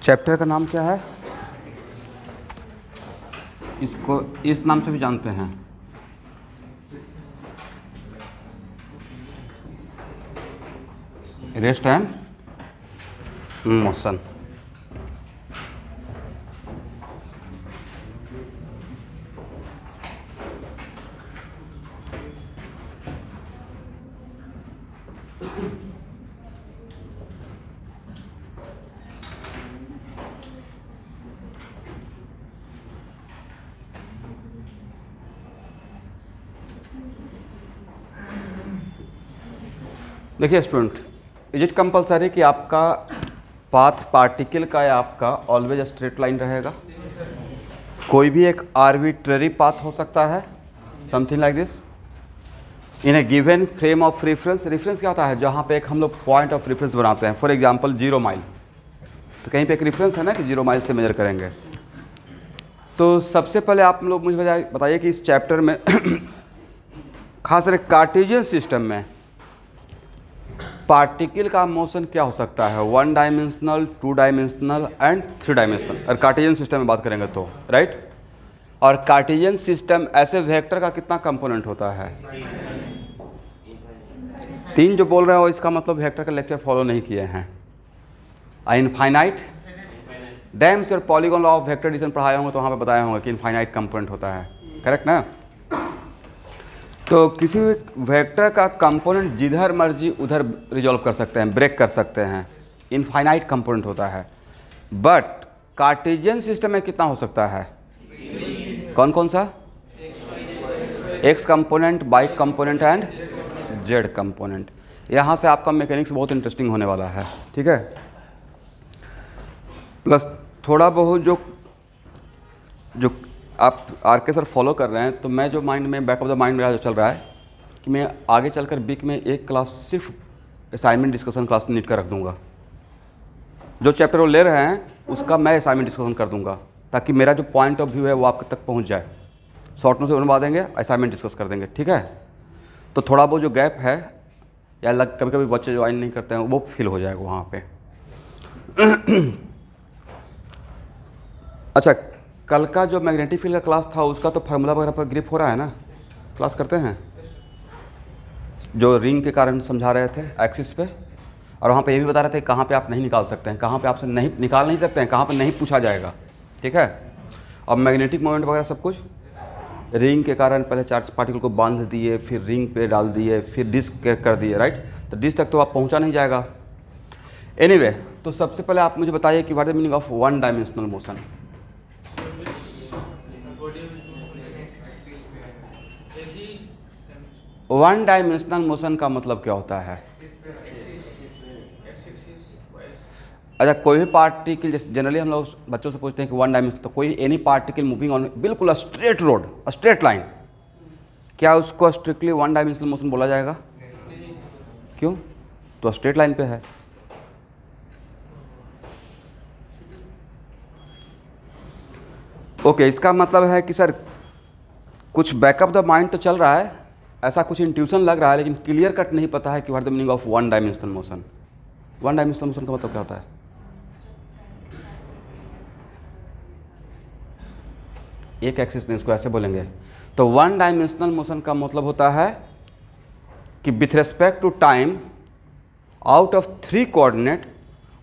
Chapter का नाम क्या है? इसको इस नाम से भी जानते हैं, रेस्ट एंड मोशन। देखिए स्टूडेंट, इज इट कंपलसरी कि आपका पाथ पार्टिकल का या आपका ऑलवेज स्ट्रेट लाइन रहेगा? कोई भी एक आर्बिट्ररी पाथ हो सकता है, something like this, in A given frame of reference. Reference क्या होता है? जहाँ पे एक हम लोग पॉइंट ऑफ रेफरेंस बनाते हैं। फॉर एग्जांपल 0 माइल, तो कहीं पे एक रेफरेंस है ना कि 0 माइल से मेजर करेंगे। तो सबसे पहले आप लोग मुझे बताइए कि इस चैप्टर में खास करके कार्टेशियन सिस्टम में पार्टिकल का मोशन क्या हो सकता है? 1 डायमेंशनल, 2 डायमेंशनल एंड 3 डायमेंशनल। और कार्टेशियन सिस्टम में बात करेंगे तो राइट। और कार्टेशियन सिस्टम ऐसे वेक्टर का कितना कंपोनेंट होता है? 3 जो बोल रहे हो इसका मतलब वेक्टर का लेक्चर फॉलो नहीं किए हैं। इनफाइनाइट डैम्स और polygon law of vector addition पढ़ाए होंगे तो वहाँ पे बताया होंगे कि इनफाइनाइट कंपोनेंट होता है, करेक्ट ना? तो किसी भी वेक्टर का कंपोनेंट जिधर मर्जी उधर रिजॉल्व कर सकते हैं, ब्रेक कर सकते हैं, इनफाइनाइट कंपोनेंट होता है। बट कार्टेशियन सिस्टम में कितना हो सकता है? कौन कौन सा? X component, y component and z component. यहाँ से आपका मैकेनिक्स बहुत इंटरेस्टिंग होने वाला है, ठीक है। प्लस थोड़ा बहुत जो आप आरके सर फॉलो कर रहे हैं, तो मैं जो माइंड में बैक ऑफ द माइंड मेरा जो चल रहा है कि मैं आगे चलकर वीक में एक क्लास सिर्फ असाइनमेंट डिस्कशन क्लास नीट का रख दूंगा। जो चैप्टर वो ले रहे हैं उसका मैं असाइनमेंट डिस्कशन कर दूंगा, ताकि मेरा जो पॉइंट ऑफ व्यू है वो आप तक पहुंच जाए। शॉर्ट नोट से बनवा देंगे, असाइनमेंट डिस्कस कर देंगे, ठीक है। तो थोड़ा बहुत जो गैप है या कभी कभी बच्चे ज्वाइन नहीं करते हैं वो फिल हो जाएगा वहाँ पे। अच्छा, कल का जो मैग्नेटिक फील्ड का क्लास था उसका तो फार्मूला वगैरह पर ग्रिप हो रहा है ना? क्लास करते हैं जो रिंग के कारण समझा रहे थे एक्सिस पे, और वहाँ पे ये भी बता रहे थे कहाँ पे आप नहीं निकाल सकते हैं, कहाँ पे आपसे नहीं निकाल नहीं सकते हैं, कहाँ पे नहीं पूछा जाएगा, ठीक है। अब मैग्नेटिक मोमेंट वगैरह सब कुछ रिंग के कारण पहले चार्ज पार्टिकल को बांध दिए, फिर रिंग पे डाल दिए, फिर डिस्क कर दिए, राइट। तो डिस्क तक तो आप पहुँचा नहीं जाएगा। एनीवे, तो सबसे पहले आप मुझे बताइए कि what is the meaning of 1 dimensional motion? One dimensional motion का मतलब क्या होता है? अच्छा, कोई भी पार्टिकल, जैसे जनरली हम लोग बच्चों से पूछते हैं कि 1 डायमेंशनल, तो कोई एनी पार्टिकल मूविंग ऑन बिल्कुल स्ट्रेट रोड, स्ट्रेट लाइन, क्या उसको स्ट्रिक्टली 1 डायमेंशनल मोशन बोला जाएगा? क्यों? तो स्ट्रेट लाइन पे है। ओके, इसका मतलब है कि सर कुछ बैकअप द माइंड तो चल रहा है, ऐसा कुछ इंट्यूशन लग रहा है, लेकिन क्लियर कट नहीं पता है कि what the meaning of 1 dimensional motion. 1 dimensional motion का मतलब क्या होता है? एक एक्सिस नहीं, इसको ऐसे बोलेंगे। तो 1 डायमेंशनल मोशन का मतलब होता है कि with respect to time out of 3 coordinate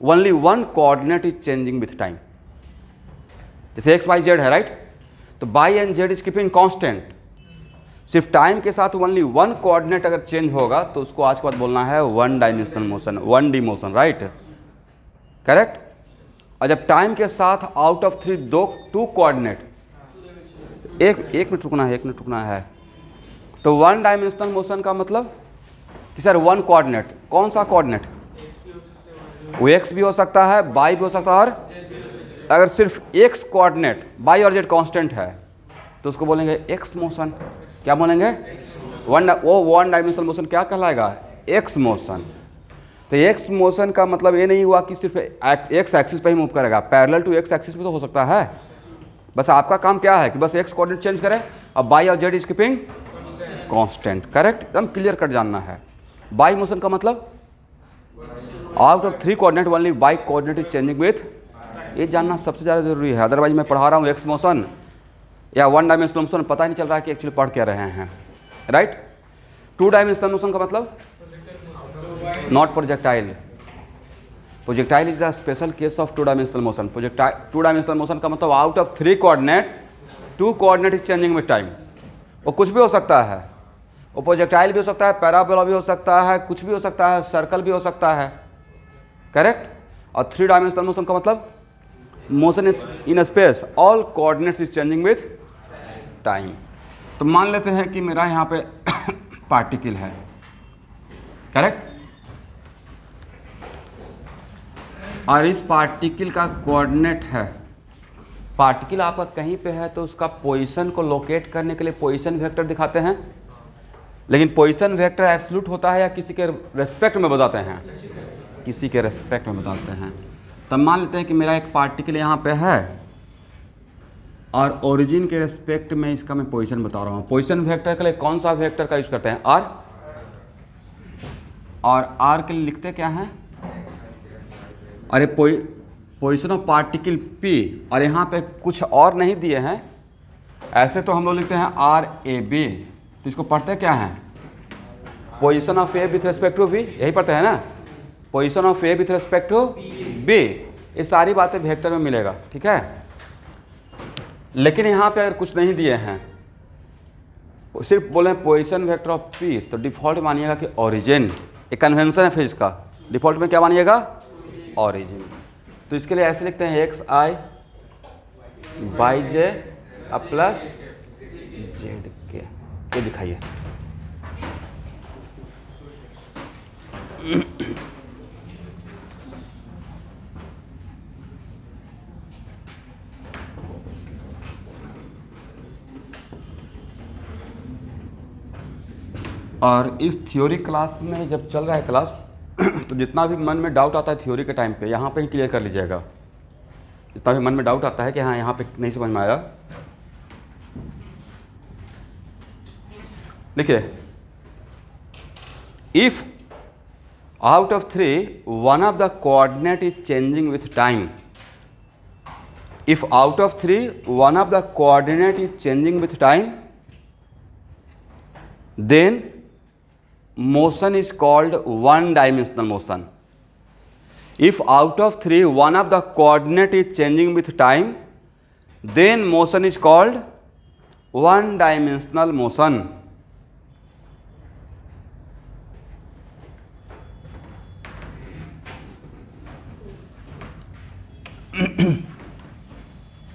only 1 coordinate is changing with time. जैसे एक्स वाई जेड है, राइट। तो y and z is keeping constant, सिर्फ टाइम के साथ ओनली 1 कोऑर्डिनेट अगर चेंज होगा तो उसको आज के बाद बोलना है 1 dimensional motion, 1D motion, right, correct. और जब टाइम के साथ आउट ऑफ 3 2 कोऑर्डिनेट, एक मिनट रुकना है, तो 1 डायमेंशनल मोशन का मतलब कि सर 1 कोऑर्डिनेट, कौन सा कोऑर्डिनेट? वो एक्स भी हो सकता है, वाई भी हो सकता है, और अगर सिर्फ एक्स कोऑर्डिनेट वाई और जेड कांस्टेंट है तो उसको बोलेंगे एक्स मोशन। क्या बोलेंगे? 1 डायमेंशनल मोशन क्या कहलाएगा? X motion. तो एक्स मोशन का मतलब ये नहीं हुआ कि सिर्फ एक्स एक्सिस पे ही मूव करेगा, पैरेलल टू एक्स एक्सिस पे तो हो सकता है। बस आपका काम क्या है कि बस एक्स कोऑर्डिनेट चेंज करें, अब वाई और z is keeping constant, correct, एकदम क्लियर कट जानना है। वाई मोशन का मतलब out of 3 coordinate only y coordinate is changing with ये जानना सबसे ज़्यादा ज़रूरी है। अदरवाइज मैं पढ़ा रहा हूँ एक्स मोशन या वन डायमेंशनल मोशन, पता ही नहीं चल रहा है कि एक्चुअली पढ़ क्या रहे हैं, राइट। टू डायमेंशनल मोशन का मतलब not projectile. Projectile is the special case of two dimensional motion. To dimensional motion का मतलब out of 3 coordinate 2 coordinate is changing with time. वो कुछ भी हो सकता है, वो प्रोजेक्टाइल भी हो सकता है, पैराबोला भी हो सकता है, कुछ भी हो सकता है, सर्कल भी हो सकता है, करेक्ट। और 3 डायमेंशनल मोशन का मतलब motion is in space, all coordinates is changing with time. तो मान लेते हैं कि मेरा यहाँ पे पार्टिकल है, करेक्ट, और इस पार्टिकल का कोऑर्डिनेट है। पार्टिकल आपका कहीं पे है तो उसका पोजीशन को लोकेट करने के लिए पोजीशन वेक्टर दिखाते हैं, लेकिन पोजीशन वेक्टर एब्सोल्यूट होता है या किसी के रेस्पेक्ट में बताते हैं? किसी के रेस्पेक्ट में बताते हैं। तब मान लेते हैं कि मेरा एक पार्टिकल यहाँ पे है और ओरिजिन के रेस्पेक्ट में इसका मैं पोजीशन बता रहा हूँ। पोजीशन वेक्टर के लिए कौन सा वेक्टर का यूज करते हैं? आर। और आर के लिए लिखते क्या हैं? अरे पोजीशन ऑफ पार्टिकल पी, और यहाँ पे कुछ और नहीं दिए हैं। ऐसे तो हम लोग लिखते हैं आर ए बी, तो इसको पढ़ते क्या हैं? Position of a with respect to b, यही पढ़ते हैं ना, position of a with respect to b. ये सारी बातें वेक्टर में मिलेगा, ठीक है। लेकिन यहाँ पे अगर कुछ नहीं दिए हैं, सिर्फ बोले पोजीशन वेक्टर ऑफ पी, तो डिफॉल्ट मानिएगा कि ओरिजिन। एक कन्वेंशन है फिजिक्स का, डिफॉल्ट में क्या मानिएगा? ओरिजिन। तो इसके लिए ऐसे लिखते हैं x I by J plus Z के। ये दिखाइए, और इस थ्योरी क्लास में जब चल रहा है क्लास तो जितना भी मन में डाउट आता है थ्योरी के टाइम पे, यहाँ पे ही क्लियर कर लीजिएगा। जितना भी मन में डाउट आता है कि हाँ यहाँ पे नहीं समझ में आया, देखिए, if out of 3 one of the coordinate is changing with time, if out of 3 one of the coordinate is changing with time, then motion is called one dimensional motion. If out of 3 one of the coordinate is changing with time, then motion is called one dimensional motion.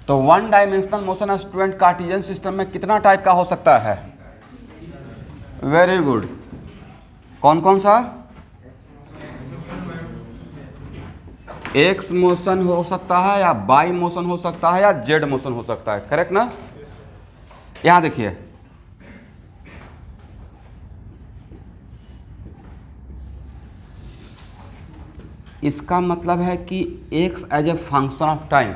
तो one dimensional motion student Cartesian system में कितना type का हो सकता है? Very good. कौन कौन सा? एक्स मोशन हो सकता है, या बाई मोशन हो सकता है, या जेड मोशन हो सकता है, करेक्ट ना। यहां देखिए, इसका मतलब है कि x as a function of time,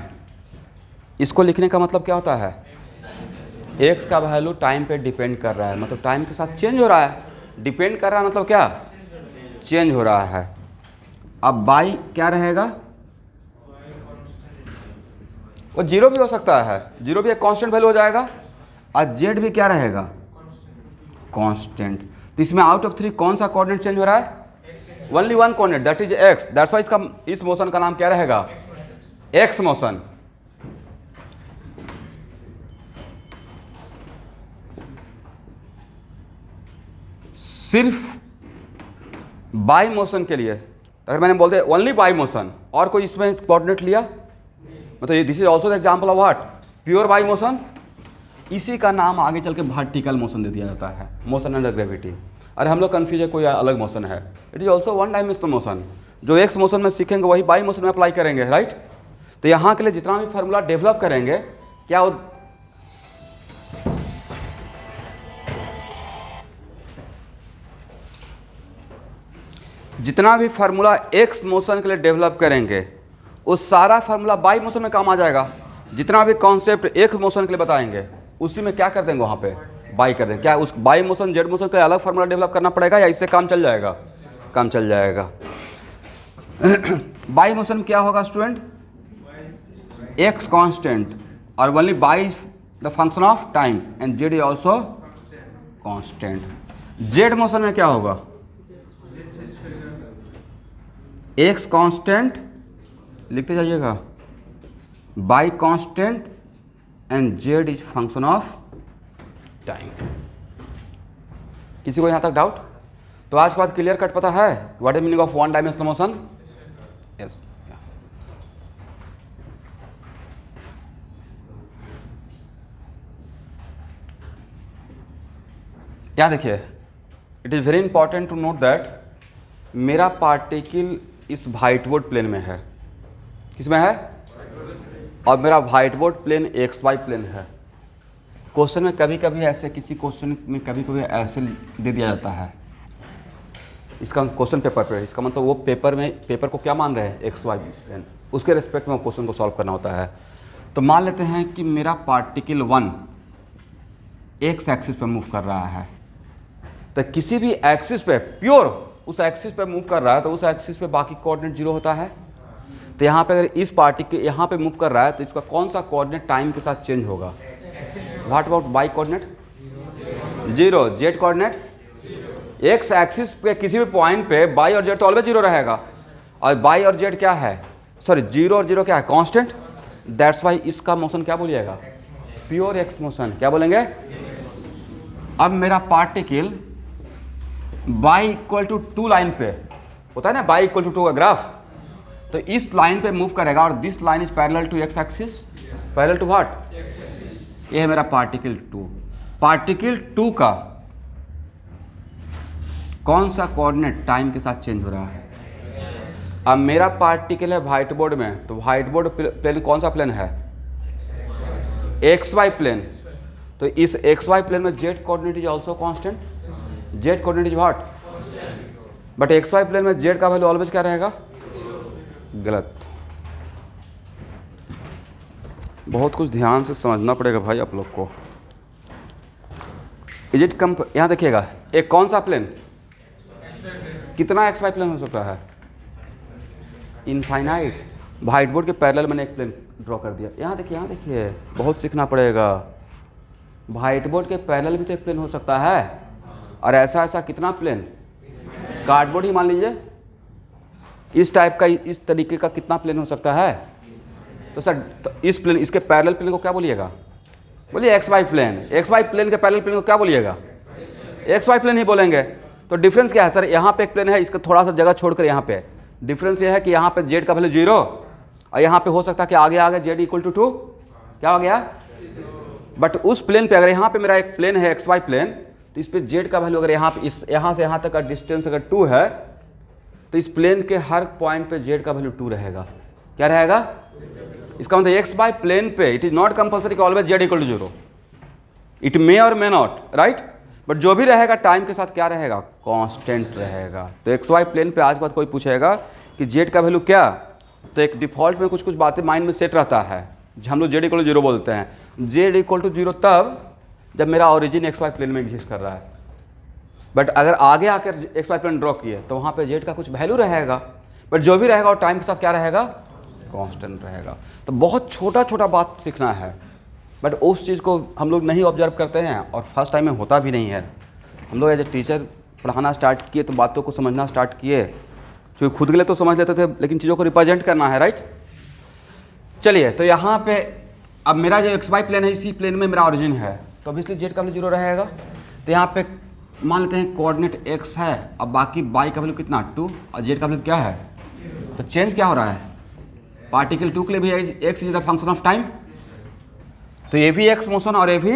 इसको लिखने का मतलब क्या होता है? एक्स का वैल्यू टाइम पे डिपेंड कर रहा है, मतलब टाइम के साथ चेंज हो रहा है। डिपेंड कर रहा है मतलब क्या? चेंज हो रहा है। अब बाई क्या रहेगा? वो जीरो भी हो सकता है, जीरो भी एक कांस्टेंट वैल्यू हो जाएगा। और जेड भी क्या रहेगा? कांस्टेंट। तो इसमें आउट ऑफ 3 कौन सा कोऑर्डिनेट चेंज हो रहा है? Only one coordinate, that is x. That's why इसका इस मोशन का नाम क्या रहेगा? X motion. सिर्फ बाई मोशन के लिए अगर मैंने बोल दिया ओनली बाई मोशन, और कोई इसमें कोऑर्डिनेट लिया, मतलब this is also the example of what? Pure by motion. इसी का नाम आगे चल के वर्टिकल मोशन दे दिया जाता है, मोशन अंडर ग्रेविटी। अरे हम लोग कन्फ्यूज है, कोई अलग मोशन है। It is also one dimensional motion. जो एक्स मोशन में सीखेंगे वही बाई मोशन में अप्लाई करेंगे, राइट। तो यहाँ के लिए जितना भी फार्मूला डेवलप करेंगे, क्या वो जितना भी फार्मूला एक्स मोशन के लिए डेवलप करेंगे वो सारा फार्मूला बाई मोशन में काम आ जाएगा। जितना भी कॉन्सेप्ट एक्स मोशन के लिए बताएंगे उसी में क्या कर देंगे, वहाँ पे बाई कर देंगे। क्या उस बाई मोशन जेड मोशन का अलग फार्मूला डेवलप करना पड़ेगा, या इससे काम चल जाएगा? काम चल जाएगा। बाई मोशन क्या होगा student? x constant or only by the function of time and z is also constant. z motion में क्या होगा? x कांस्टेंट लिखते जाइएगा, by constant and z is function of time. किसी को यहाँ तक डाउट? तो आज के बाद क्लियर कट पता है what is meaning of one dimensional motion? Yes. यहाँ देखिए, it is very important to note that मेरा पार्टिकल इस व्हाइट बोर्ड प्लेन में है. किस में है? और मेरा whiteboard plane x y plane है. क्वेश्चन में कभी कभी ऐसे, किसी क्वेश्चन में कभी कभी ऐसे दे दिया जाता है, इसका क्वेश्चन पेपर पे, इसका मतलब वो पेपर को क्या मान रहे हैं? X y plane. उसके रिस्पेक्ट में क्वेश्चन को सॉल्व करना होता है. तो मान लेते हैं कि मेरा पार्टिकल 1 एक्स एक्सिस पे मूव कर रहा है. तो किसी भी एक्सिस पे, प्योर उस एक्सिस पे मूव कर रहा है, तो उस एक्सिस पे बाकी कोऑर्डिनेट जीरो होता है. तो यहाँ पे अगर इस पार्टिकल यहाँ पे मूव कर रहा है तो इसका कौन सा कोऑर्डिनेट टाइम के साथ चेंज होगा? What about by coordinate? Zero. Z coordinate x axis पे किसी भी पॉइंट पे बाई और जेड तो ऑलवेज जीरो रहेगा. और बाई और जेड क्या है? सॉरी, जीरो और जीरो क्या है? कांस्टेंट. दैट्स वाई इसका मोशन क्या बोलिएगा? Pure x motion. क्या बोलेंगे? अब मेरा particle y equal to 2 line पे होता है ना, बाई इक्वल टू 2 का ग्राफ. तो इस लाइन पे मूव करेगा और this line is parallel to x axis. Parallel to what? ये है मेरा पार्टिकल 2. पार्टिकल 2 का कौन सा कोऑर्डिनेट टाइम के साथ चेंज हो रहा है? अब मेरा पार्टिकल है व्हाइट बोर्ड में, तो व्हाइट बोर्ड प्लेन कौन सा प्लेन है? X y plane. तो इस एक्स वाई प्लेन में z coordinate is also constant. Z coordinate is what? But x y plane में जेड का वैल्यू ऑलवेज क्या रहेगा? गलत. बहुत कुछ ध्यान से समझना पड़ेगा भाई आप लोग को. Is it come? यहाँ देखिएगा, एक कौन सा प्लेन, कितना एक्स वाई प्लेन हो सकता है? इनफाइनाइट. व्हाइट बोर्ड के पैरेलल मैंने एक प्लेन ड्रॉ कर दिया. यहाँ देखिए, यहाँ देखिए, बहुत सीखना पड़ेगा. व्हाइट बोर्ड के पैरेलल भी तो एक प्लेन हो सकता है. और ऐसा ऐसा कितना प्लेन? कार्डबोर्ड ही मान लीजिए, इस टाइप का, इस तरीके का कितना प्लेन हो सकता है? तो सर, तो इस प्लेन, इसके पैरेलल प्लेन को क्या बोलिएगा? बोलिए x y plane. X y plane के पैरेलल प्लेन को क्या बोलिएगा? एक्स वाई प्लेन ही बोलेंगे. तो डिफरेंस क्या है सर? यहाँ पे एक प्लेन है, इसका थोड़ा सा जगह छोड़कर यहाँ पे डिफरेंस ये है कि यहाँ पे जेड का वैल्यू 0 और यहाँ पे हो सकता है कि आगे आगे जेड इक्वल टू 2. क्या हो गया? बट उस प्लेन पे, अगर यहाँ पे मेरा एक प्लेन है एक्स वाई प्लेन, तो इस पे जेड का वैल्यू अगर यहाँ पे, इस यहाँ से यहाँ तक का डिस्टेंस अगर 2 है, तो इस प्लेन के हर पॉइंट पे जेड का वैल्यू 2 रहेगा. क्या रहेगा? इसका मतलब एक्स वाई प्लेन पे इट इज नॉट कंपल्सरी कि always z equal to 0. It may और मे नॉट, राइट? बट जो भी रहेगा टाइम के साथ क्या रहेगा? कांस्टेंट रहेगा. तो एक्स वाई प्लेन पे आज बाद कोई पूछेगा कि जेड का वैल्यू क्या, तो एक डिफॉल्ट में कुछ कुछ बातें माइंड में सेट रहता है. हम लोग जेड इक्वल टू 0 बोलते हैं. जेड इक्वल टू 0 तब जब मेरा ओरिजिन एक्स वाई प्लेन में एग्जिस्ट कर रहा है. बट अगर आगे आकर एक्स वाई प्लेन ड्रॉ किए तो वहाँ पे जेड का कुछ वैल्यू रहेगा. बट जो भी रहेगा वो टाइम के साथ क्या रहेगा? कांस्टेंट रहेगा. तो बहुत छोटा छोटा बात सीखना है, बट उस चीज़ को हम लोग नहीं ऑब्जर्व करते हैं और फर्स्ट टाइम में होता भी नहीं है. हम लोग एज ए टीचर पढ़ाना स्टार्ट किए तो बातों को समझना स्टार्ट किए, क्योंकि खुद के लिए तो समझ लेते थे, लेकिन चीज़ों को रिप्रेजेंट करना है, राइट? चलिए, तो यहाँ पे अब मेरा जो एक्स वाई प्लेन है, इसी प्लेन में मेरा ओरिजिन है, तो ऑब्वियसली जेड का वैल्यू 0 रहेगा. तो यहाँ पे मान लेते हैं कोऑर्डिनेट एक्स है, अब बाकी बाई का वैल्यू कितना? 2 और जेड का वैल्यू क्या है? तो चेंज क्या हो रहा है? पार्टिकल 2 के लिए भी x is the function of time. तो ये भी एक्स मोशन और ये भी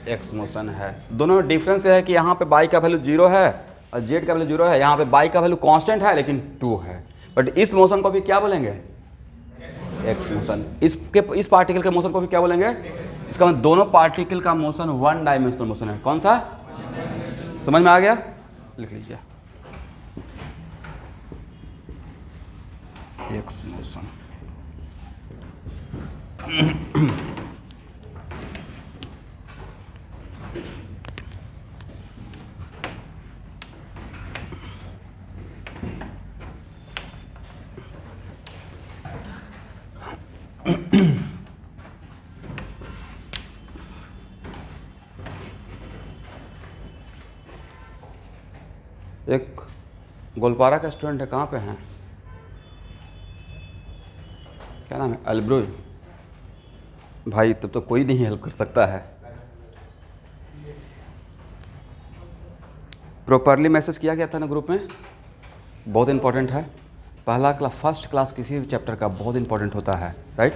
एक्स मोशन है. दोनों डिफरेंस है कि यहाँ पे बाई का वैल्यू 0 है और जेड का वैल्यू 0 है. यहाँ पे बाई का वैल्यू कांस्टेंट है लेकिन 2 है. बट इस मोशन को भी क्या बोलेंगे? X motion. इस पार्टिकल के मोशन को भी क्या बोलेंगे? इसका मतलब दोनों पार्टिकल का मोशन वन डायमेंशनल मोशन है. कौन सा? समझ में आ गया? लिख लीजिए, एक्स मोशन. गोलपारा का स्टूडेंट है, कहाँ पे हैं, क्या नाम है, अलब्रोई भाई, तब तो कोई नहीं हेल्प कर सकता है। प्रॉपरली मैसेज किया गया था ना ग्रुप में, बहुत इंपॉर्टेंट है। पहला क्लास, फर्स्ट क्लास किसी भी चैप्टर का बहुत इंपॉर्टेंट होता है, राइट।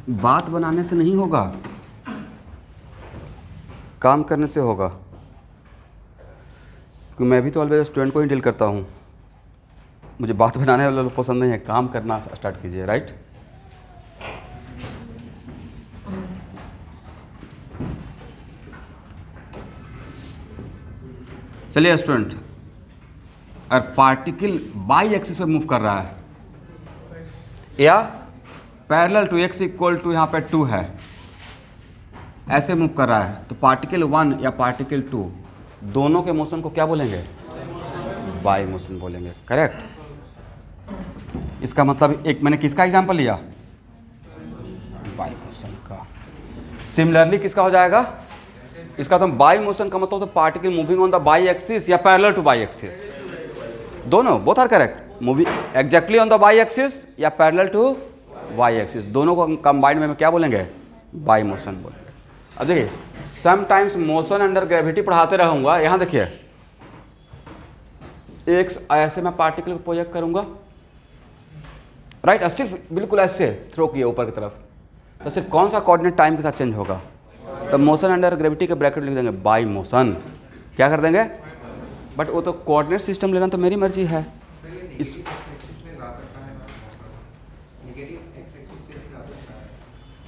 बात बनाने से नहीं होगा, काम करने से होगा, क्योंकि मैं भी तो ऑलवेज स्टूडेंट को ही डील करता हूँ। मुझे बात बनाने वाले लोग पसंद नहीं है, काम करना स्टार्ट कीजिए, राइट। चलिए स्टूडेंट, अगर पार्टिकल बाई एक्सिस पे मूव कर रहा है या parallel to x equal to यहाँ पे 2 है, ऐसे मूव कर रहा है, तो पार्टिकल 1 या पार्टिकल 2 दोनों के मोशन को क्या बोलेंगे, बाई मोशन बोलेंगे, करेक्ट। इसका मतलब एक मैंने किसका एग्जांपल लिया, बाई मोशन का। सिमिलरली किसका हो जाएगा, इसका तो बाई मोशन का मतलब तो particle moving on the y axis या पैरेलल टू बाई एक्सिस, दोनों, both are correct. Moving exactly on the y axis या पैरेलल टू वाई एक्सिस, दोनों को कंबाइंड में क्या बोलेंगे, बाई मोशन बोलेंगे। अब देखिए, समटाइम्स मोशन अंडर ग्रेविटी पढ़ाते रहूंगा। यहाँ देखिए, एक ऐसे मैं पार्टिकल को प्रोजेक्ट करूंगा, राइट, सिर्फ बिल्कुल ऐसे थ्रो किया ऊपर की तरफ, तो सिर्फ कौन सा कोऑर्डिनेट टाइम के साथ चेंज होगा, तो मोशन अंडर ग्रेविटी के ब्रैकेट लिख देंगे बाई मोशन, क्या कर देंगे। बट वो तो कोऑर्डिनेट सिस्टम लेना तो मेरी मर्जी है। इस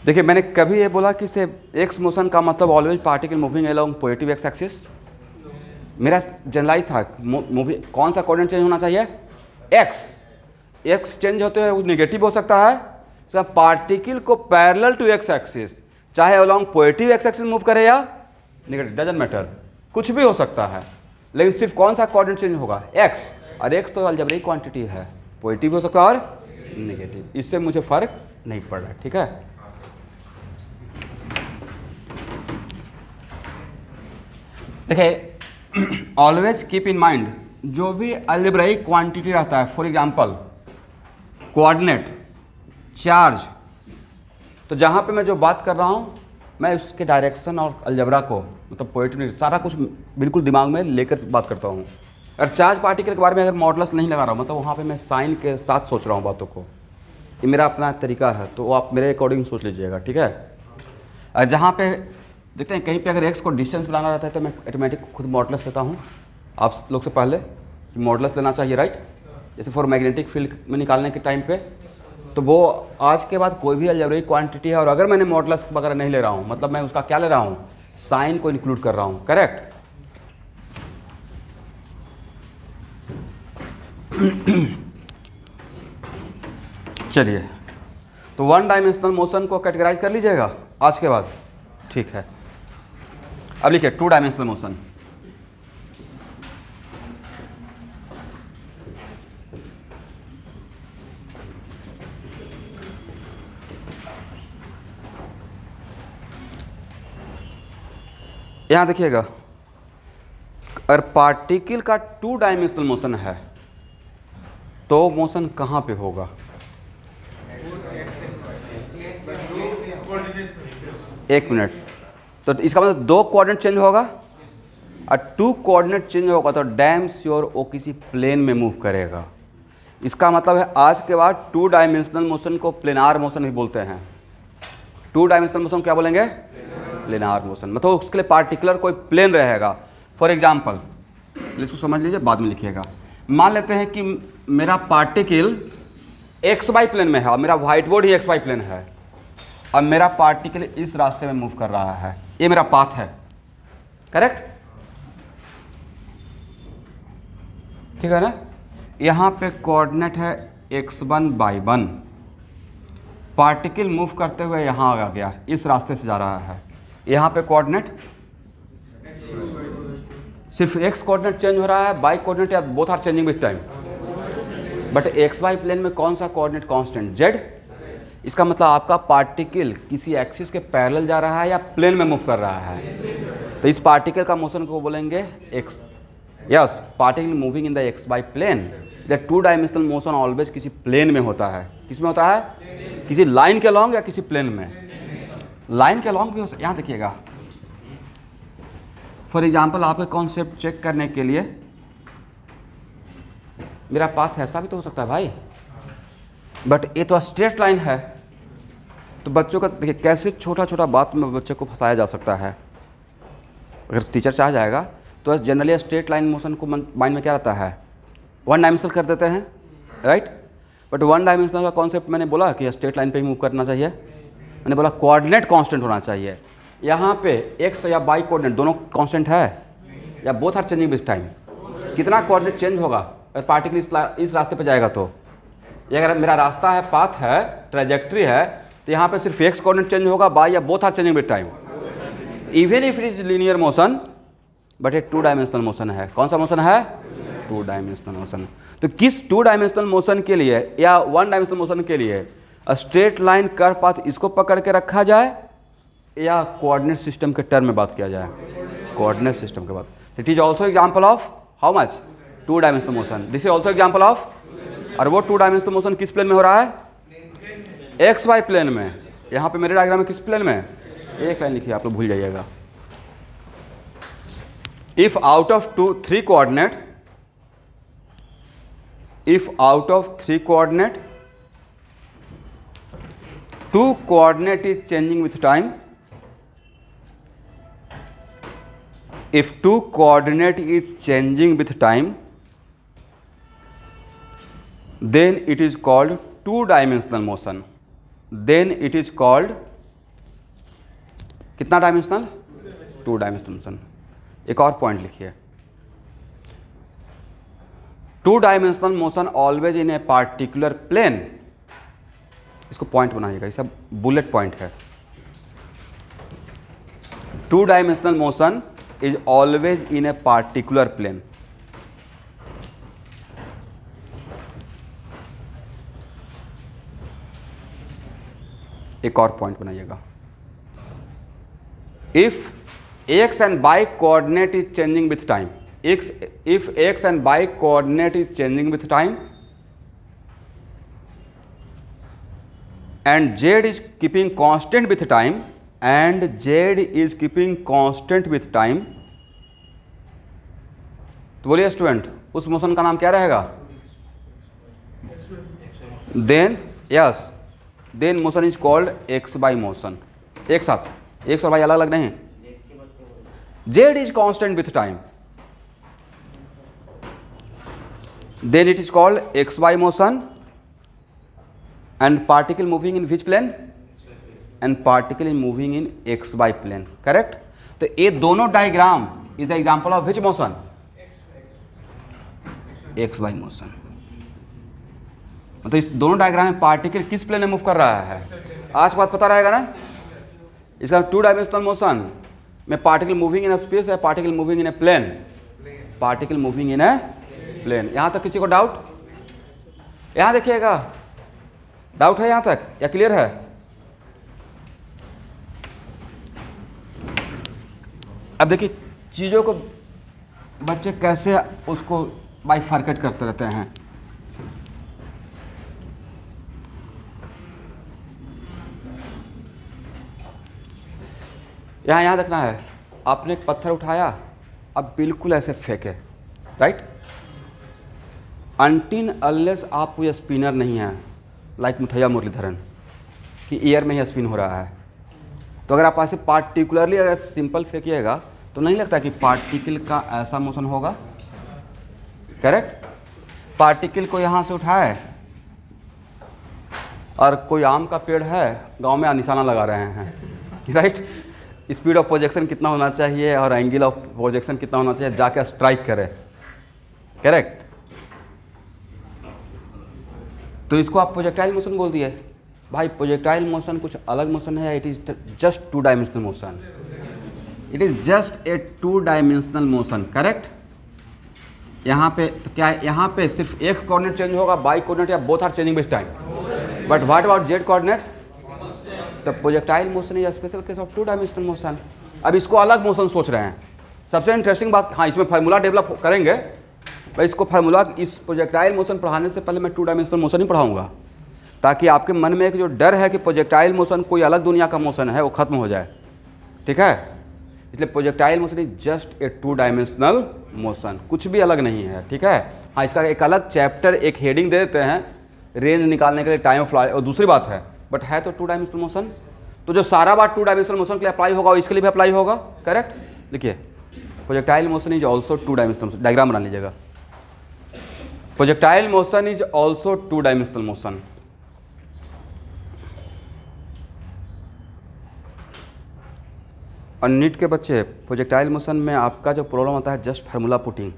देखिए, मैंने कभी ये बोला कि से एक्स मोशन का मतलब always particle moving along positive x axis, मेरा जनरलाइज था मूवी कौन सा कोऑर्डिनेट चेंज होना चाहिए, एक्स चेंज होते हैं वो नेगेटिव हो सकता है, सब पार्टिकल को पैरेलल टू एक्स एक्सिस, चाहे along positive x axis move करे या नेगेटिव, डजंट मैटर, कुछ भी हो सकता है, लेकिन सिर्फ कौन सा कोऑर्डिनेट चेंज होगा, एक्स। और एक्स तो अलजेब्रिक क्वांटिटी है, पॉजिटिव हो सकता है और नेगेटिव, इससे मुझे फर्क नहीं पड़ रहा है, ठीक है। देखिए, ऑलवेज कीप इन माइंड, जो भी अलजेब्रिक क्वांटिटी रहता है, फॉर एग्जांपल कोऑर्डिनेट, चार्ज, तो जहाँ पे मैं जो बात कर रहा हूँ मैं उसके डायरेक्शन और अलजेब्रा को, मतलब पोएट्री सारा कुछ बिल्कुल दिमाग में लेकर बात करता हूँ। और चार्ज पार्टिकल के बारे में अगर मॉडल्स नहीं लगा रहा हूँ, मतलब वहाँ पे मैं साइन के साथ सोच रहा हूँ बातों को, ये मेरा अपना तरीका है, तो आप मेरे अकॉर्डिंग सोच लीजिएगा, ठीक है। और जहाँ पे देखते हैं कहीं पे अगर एक्स को डिस्टेंस बनाना रहता है तो मैं ऑटोमेटिक खुद मॉडल्स लेता हूँ आप लोग से पहले, मॉडल्स लेना चाहिए, राइट। जैसे फॉर मैग्नेटिक फील्ड में निकालने के टाइम पे, तो वो आज के बाद कोई भी अलजेब्रिक क्वांटिटी है और अगर मैंने मॉडल्स वगैरह नहीं ले रहा हूँ, मतलब मैं उसका क्या ले रहा हूँ, साइन को इंक्लूड कर रहा हूँ, करेक्ट। चलिए, तो वन डायमेंशनल मोशन को कैटेगराइज कर लीजिएगा आज के बाद, ठीक है। अब लिखिए टू डायमेंशनल मोशन। यहां देखिएगा, अगर पार्टिकल का टू डायमेंशनल मोशन है तो मोशन कहां पे होगा, एक मिनट, तो इसका मतलब दो कोऑर्डिनेट चेंज होगा और टू कोऑर्डिनेट चेंज होगा तो डैम श्योर वो किसी प्लेन में मूव करेगा। इसका मतलब है आज के बाद टू डायमेंशनल मोशन को प्लेनार मोशन भी बोलते हैं। टू डायमेंशनल मोशन क्या बोलेंगे, प्लेनार मोशन, मतलब उसके लिए पार्टिकुलर कोई प्लेन रहेगा। फॉर एग्जाम्पल, इसको समझ लीजिए, बाद में लिखिएगा। मान लेते हैं कि मेरा पार्टिकल एक्स वाई प्लेन में है और मेरा व्हाइट बोर्ड ही एक्स वाई प्लेन है और मेरा पार्टिकल इस रास्ते में मूव कर रहा है, ये मेरा पाथ है, करेक्ट, ठीक है ना। यहाँ पे कोऑर्डिनेट है x1/1, पार्टिकल मूव करते हुए यहाँ आ गया, इस रास्ते से जा रहा है, यहाँ पे कोऑर्डिनेट सिर्फ x कोऑर्डिनेट चेंज हो रहा है, y कोऑर्डिनेट या both are changing with time, but x y plane में कौन सा कोऑर्डिनेट कांस्टेंट, z, इसका मतलब आपका पार्टिकल किसी एक्सिस के पैरेलल जा रहा है या प्लेन में मूव कर रहा है, तो इस पार्टिकल का मोशन को बोलेंगे x. Yes, particle moving in the x y plane. The two dimensional motion always किसी प्लेन में होता है। किस में होता है? किसी लाइन के अलॉन्ग या किसी प्लेन में। लाइन के अलॉन्ग भी हो सकता है। यहाँ देखिएगा, फॉर एग्जाम्पल आपके कॉन्सेप्ट चेक करने के लिए मेरा पाथ ऐसा भी तो हो सकता है भाई, बट ये तो स्ट्रेट लाइन है। तो बच्चों का देखिए कैसे छोटा छोटा बात में बच्चे को फंसाया जा सकता है। अगर टीचर चाह जाएगा तो जनरली स्ट्रेट लाइन मोशन को माइंड में क्या रहता है, वन डायमेंशनल कर देते हैं, राइट। बट वन डायमेंशनल का कॉन्सेप्ट मैंने बोला कि स्ट्रेट लाइन पे ही मूव करना चाहिए। मैंने बोला कोऑर्डिनेट कांस्टेंट होना चाहिए। यहाँ पे एक्स या वाई कोऑर्डिनेट दोनों कांस्टेंट है या both are changing with time. कितना कोऑर्डिनेट चेंज होगा अगर पार्टिकल इस रास्ते पे जाएगा तो। ये अगर मेरा रास्ता है, पाथ है, ट्रेजेक्ट्री है, तो यहाँ पे सिर्फ एक्स कोऑर्डिनेट चेंज होगा, वाई या both are changing with time. Even if it is linear motion but एक टू डायमेंशनल मोशन है। कौन सा मोशन है? Two dimensional motion. तो किस टू डायमेंशनल मोशन के लिए या वन डायमेंशनल मोशन के लिए स्ट्रेट लाइन कर्व पाथ इसको पकड़ के रखा जाए या कोऑर्डिनेट सिस्टम के टर्म में बात किया जाए? कोऑर्डिनेट सिस्टम के बात। It is also example of how much? To dimensional motion. This is also example of, और वो टू डायमेंशनल मोशन किस प्लेन में हो रहा है? एक्स वाई प्लेन में। यहाँ पे मेरे डायग्राम में किस प्लेन में? एक लाइन लिखिए, आप लोग भूल जाइएगा। If out of three coordinate, if out of three coordinate, two coordinate is changing with time, if two coordinate is changing with time, then it is called two dimensional motion. Then it is called कितना dimensional? Two dimensional motion. एक और point लिखिए, two dimensional motion always in a particular plane. इसको point बनाइएगा, ये सब bullet point है। Two dimensional motion is always in a particular plane. एक और पॉइंट बनाइएगा, if x and y coordinate is changing with time, if x and y coordinate is changing with time and z is keeping constant with time and z is keeping constant with time, तो बोलिए student उस motion का नाम क्या रहेगा? Then yes, then motion is called x y motion. एक साथ, x और वाई अलग अलग नहीं, z is constant with time, then it is called xy motion and particle moving in which plane? And particle is moving in xy plane, correct? तो ये दोनों diagram is the example of which motion? xy motion। तो इस दोनों diagram में particle किस plane में move कर रहा है? आज बात पता रहेगा ना। इसका टू डायमेंशनल मोशन में particle moving in a space है, particle moving in a plane, particle moving in a plane. यहां तक किसी को डाउट? यहां देखिएगा, डाउट है यहां तक या क्लियर है? अब देखिए चीजों को बच्चे कैसे उसको बाइफरकेट करते रहते हैं। यहां देखना है, आपने एक पत्थर उठाया, अब बिल्कुल ऐसे फेंके, राइट? अनटिल अनलेस आप कोई स्पिनर नहीं है लाइक मुथैया मुरलीधरन कि एयर में ही स्पिन हो रहा है, तो अगर आप ऐसे पार्टिकुलरली अगर सिंपल फेंकिएगा तो नहीं लगता कि पार्टिकल का ऐसा मोशन होगा, करेक्ट? पार्टिकल को यहाँ से उठाए और कोई आम का पेड़ है गांव में निशाना लगा रहे हैं, राइट? स्पीड ऑफ प्रोजेक्शन कितना होना चाहिए और एंगल ऑफ प्रोजेक्शन कितना होना चाहिए, जाके स्ट्राइक करे, करेक्ट? तो इसको आप प्रोजेक्टाइल मोशन बोल दिए। भाई प्रोजेक्टाइल मोशन कुछ अलग मोशन है, it is just two dimensional motion, it is just a two dimensional motion, correct? यहाँ पे तो क्या है, यहाँ पे सिर्फ एक्स कोऑर्डिनेट चेंज होगा, वाई कोऑर्डिनेट या both are changing with time, but what about z coordinate? The projectile motion is special case of two dimensional motion. अब इसको अलग मोशन सोच रहे हैं। सबसे इंटरेस्टिंग बात, हाँ इसमें फार्मूला डेवलप करेंगे भाई, इसको फार्मूला, इस प्रोजेक्टाइल मोशन पढ़ाने से पहले मैं टू डायमेंशनल मोशन ही पढ़ाऊंगा, ताकि आपके मन में एक जो डर है कि प्रोजेक्टाइल मोशन कोई अलग दुनिया का मोशन है वो खत्म हो जाए। ठीक है, इसलिए projectile motion is just a two dimensional motion, कुछ भी अलग नहीं है। ठीक है, हाँ इसका एक अलग चैप्टर, एक हेडिंग दे देते हैं रेंज निकालने के लिए, टाइम ऑफ फ्लाइट, और दूसरी बात है बट है तो टू डायमेंशनल मोशन। तो जो सारा बात टू डायमेंशनल मोशन के लिए अप्लाई होगा इसके लिए भी अप्लाई होगा। करेक्ट, लिखिए projectile motion is also two dimensional, diagram बना लीजिएगा। Projectile motion is also to dimensional motion. और नीट के बच्चे प्रोजेक्टाइल मोशन में आपका जो प्रॉब्लम होता है जस्ट फार्मूला पुटिंग,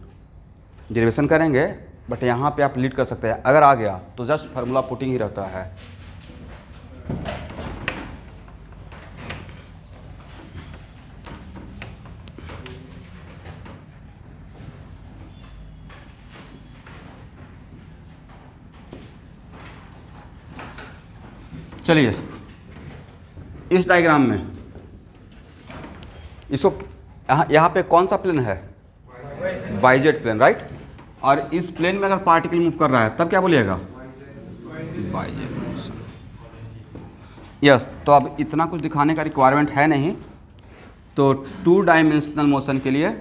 डेरिवेशन करेंगे बट यहाँ पे आप लीड कर सकते हैं। अगर आ गया तो जस्ट फार्मूला पुटिंग ही रहता है। चलिए इस डायग्राम में इसको यहाँ पे कौन सा प्लेन है, बाइजेट प्लेन, राइट। और इस प्लेन में अगर पार्टिकल मूव कर रहा है तब क्या बोलिएगा, बाइजेट मोशन। यस, तो अब इतना कुछ दिखाने का रिक्वायरमेंट है नहीं। तो टू डायमेंशनल मोशन के लिए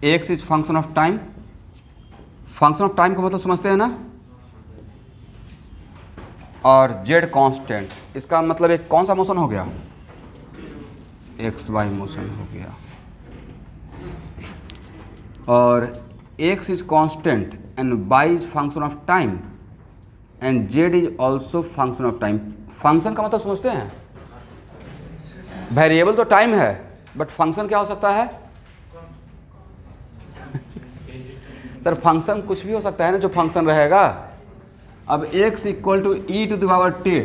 x is function of time. Function of time का मतलब समझते हैं ना, और जेड कांस्टेंट, इसका मतलब एक कौन सा मोशन हो गया, एक्स वाई मोशन हो गया। और x is constant and y is function of time and z is also function of time. Function का मतलब समझते हैं, वेरिएबल तो टाइम है बट फंक्शन क्या हो सकता है सर, फंक्शन कुछ भी हो सकता है ना जो फंक्शन रहेगा। अब x equal to e to the power t,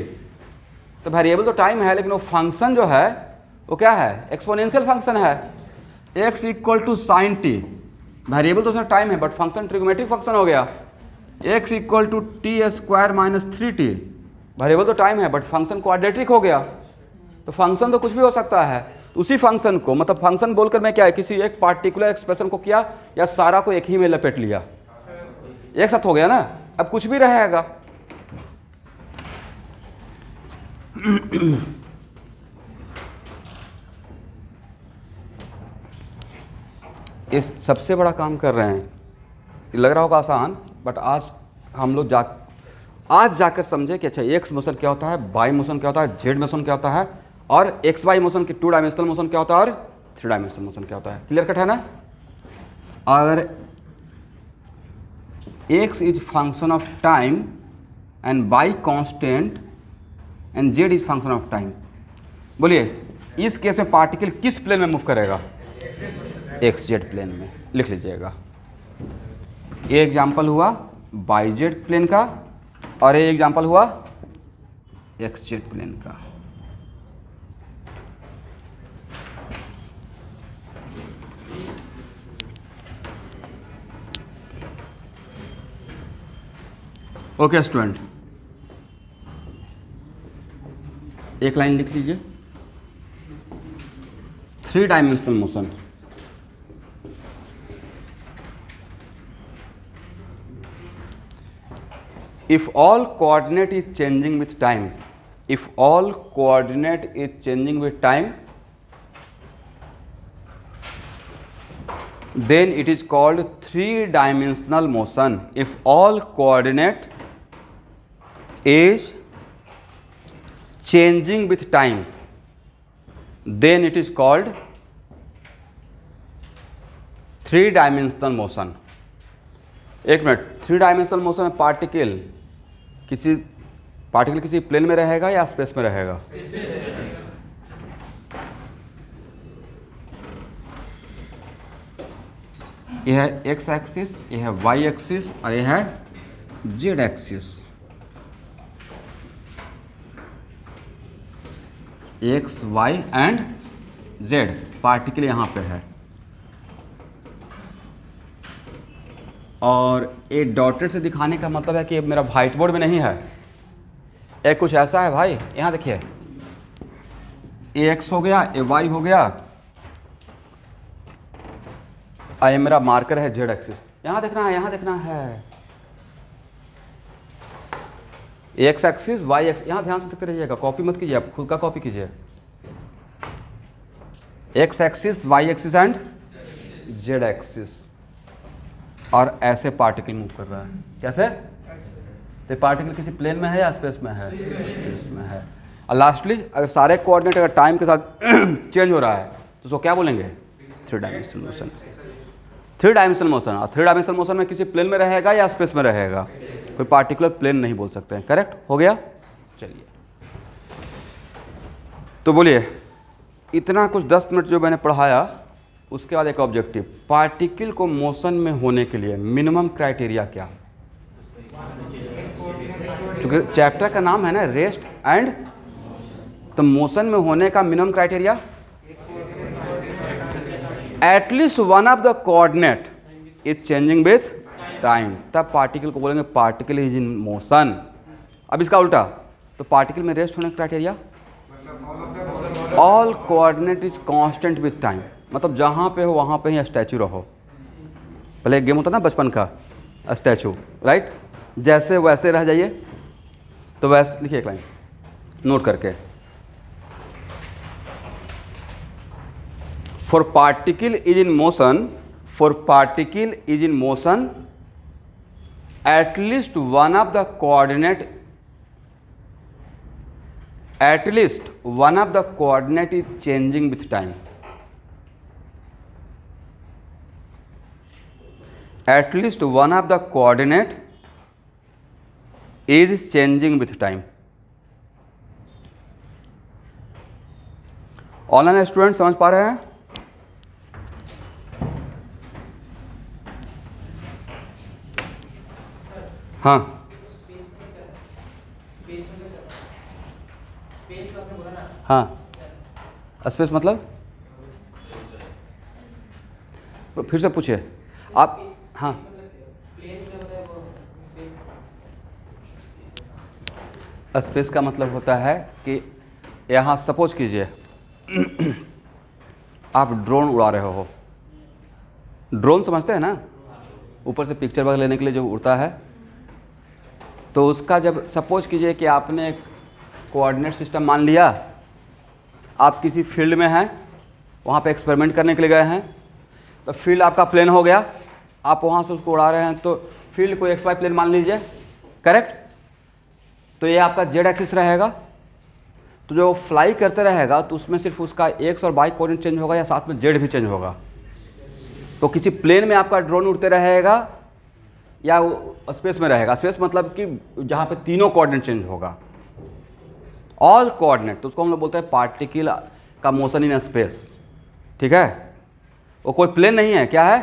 तो वेरिएबल तो टाइम है लेकिन वो फंक्शन जो है वो क्या है, एक्सपोनेंशियल फंक्शन है। x equal to sine t, variable तो सर टाइम है बट फंक्शन ट्रिग्नोमेट्रिक फंक्शन हो गया। x equal to t square minus 3t, variable तो टाइम है बट फंक्शन क्वाड्रेटिक हो गया। तो फंक्शन तो कुछ भी हो सकता है। उसी फंक्शन को, मतलब फंक्शन बोलकर मैं क्या है, किसी एक पार्टिकुलर एक्सप्रेशन को किया या सारा को एक ही में लपेट लिया, एक साथ हो गया ना। अब कुछ भी रहेगा। इस सबसे बड़ा काम कर रहे हैं, लग रहा होगा आसान बट आज हम लोग आज जाकर समझे कि अच्छा एक्स मोशन क्या होता है, वाई मोशन क्या होता है, जेड मोशन क्या होता है, और एक्स वाई मोशन की टू डायमेंशनल मोशन क्या होता है, और थ्री डायमेंशनल मोशन क्या होता है। क्लियर कट है ना। और x is function of time and y constant and z is function of time. बोलिए इस केस में पार्टिकल किस प्लेन में मूव करेगा, एक्स जेड प्लेन में। लिख लीजिएगा, ये एग्जाम्पल हुआ वाई जेड प्लेन का और ये एग्जाम्पल हुआ एक्स जेड प्लेन का। ओके स्टूडेंट, एक लाइन लिख लीजिए, three dimensional motion. If all coordinate is changing with time, if all coordinate is changing with time, then it is called three-dimensional motion. If all coordinate is changing with time, then it is called three-dimensional motion. एक minute, three dimensional motion में particle किसी plane में रहेगा या space में रहेगा, यह है एक्स एक्सिस, यह है वाई एक्सिस और यह है z axis. X y and z, particle यहाँ पे है, और ये डॉटेड से दिखाने का मतलब है कि मेरा व्हाइट बोर्ड में नहीं है, एक कुछ ऐसा है भाई, यहाँ देखिए ए एक्स हो गया, ए वाई हो गया, ये मेरा मार्कर है जेड एक्सिस, यहाँ देखना है, यहाँ देखना है, एक्स एक्सिस वाई एक्स, यहाँ ध्यान से देखते रहिएगा, कॉपी मत कीजिए, आप खुद का कॉपी कीजिए, x axis y axis and z axis, और ऐसे पार्टिकल मूव कर रहा है, कैसे? तो पार्टिकल किसी प्लेन में है या स्पेस में है? स्पेस में है। और लास्टली अगर सारे कोऑर्डिनेट अगर टाइम के साथ चेंज हो रहा है तो उसको क्या बोलेंगे? Three dimensional motion. Three dimensional motion, और थ्री डायमेंशनल मोशन में किसी प्लेन में रहेगा या स्पेस में रहेगा? कोई पार्टिकुलर प्लेन नहीं बोल सकते हैं। करेक्ट हो गया? चलिए तो बोलिए, इतना कुछ 10 मिनट जो मैंने पढ़ाया, उसके बाद एक ऑब्जेक्टिव, पार्टिकल को मोशन में होने के लिए मिनिमम क्राइटेरिया क्या? क्योंकि चैप्टर का नाम है ना रेस्ट एंड, तो मोशन में होने का minimum criteria at least one of the coordinate is changing with time, तब पार्टिकल को बोलेंगे पार्टिकल इज इन मोशन। अब इसका उल्टा, तो पार्टिकल में रेस्ट होने का criteria all coordinate is constant with time, मतलब जहाँ पे हो वहाँ पे ही स्टैचू रहो। पहले एक गेम होता ना बचपन का, स्टैचू, राइट? जैसे वैसे रह जाइए। तो वैसे लिखिए एक लाइन नोट करके, for particle is in motion, for particle is in motion at least one of the coordinate is changing with time. At least one of the coordinate is changing with time. Online student समझ पा रहे हैं? हाँ, हाँ, space मतलब फिर से पूछिए आप। हाँ, स्पेस का मतलब होता है कि यहाँ सपोज कीजिए आप ड्रोन उड़ा रहे हो, ड्रोन समझते हैं ना, ऊपर से पिक्चर वगैरह लेने के लिए जो उड़ता है, तो उसका जब सपोज कीजिए कि आपने एक कोऑर्डिनेट सिस्टम मान लिया, आप किसी फील्ड में हैं, वहाँ पे एक्सपेरिमेंट करने के लिए गए हैं, तो फील्ड आपका प्लेन हो गया, आप वहाँ से उसको उड़ा रहे हैं, तो फील्ड को एक्स वाई प्लेन मान लीजिए, करेक्ट? तो ये आपका जेड एक्सिस रहेगा, तो जो फ्लाई करते रहेगा तो उसमें सिर्फ उसका एक्स और वाई कोऑर्डिनेट चेंज होगा या साथ में जेड भी चेंज होगा? तो किसी प्लेन में आपका ड्रोन उड़ते रहेगा या वो स्पेस में रहेगा? स्पेस मतलब कि जहाँ पे तीनों कोऑर्डिनेट चेंज होगा, ऑल कोऑर्डिनेट, तो उसको हम लोग बोलते हैं पार्टिकल का मोशन इन स्पेस। ठीक है? वो कोई प्लेन नहीं है, क्या है?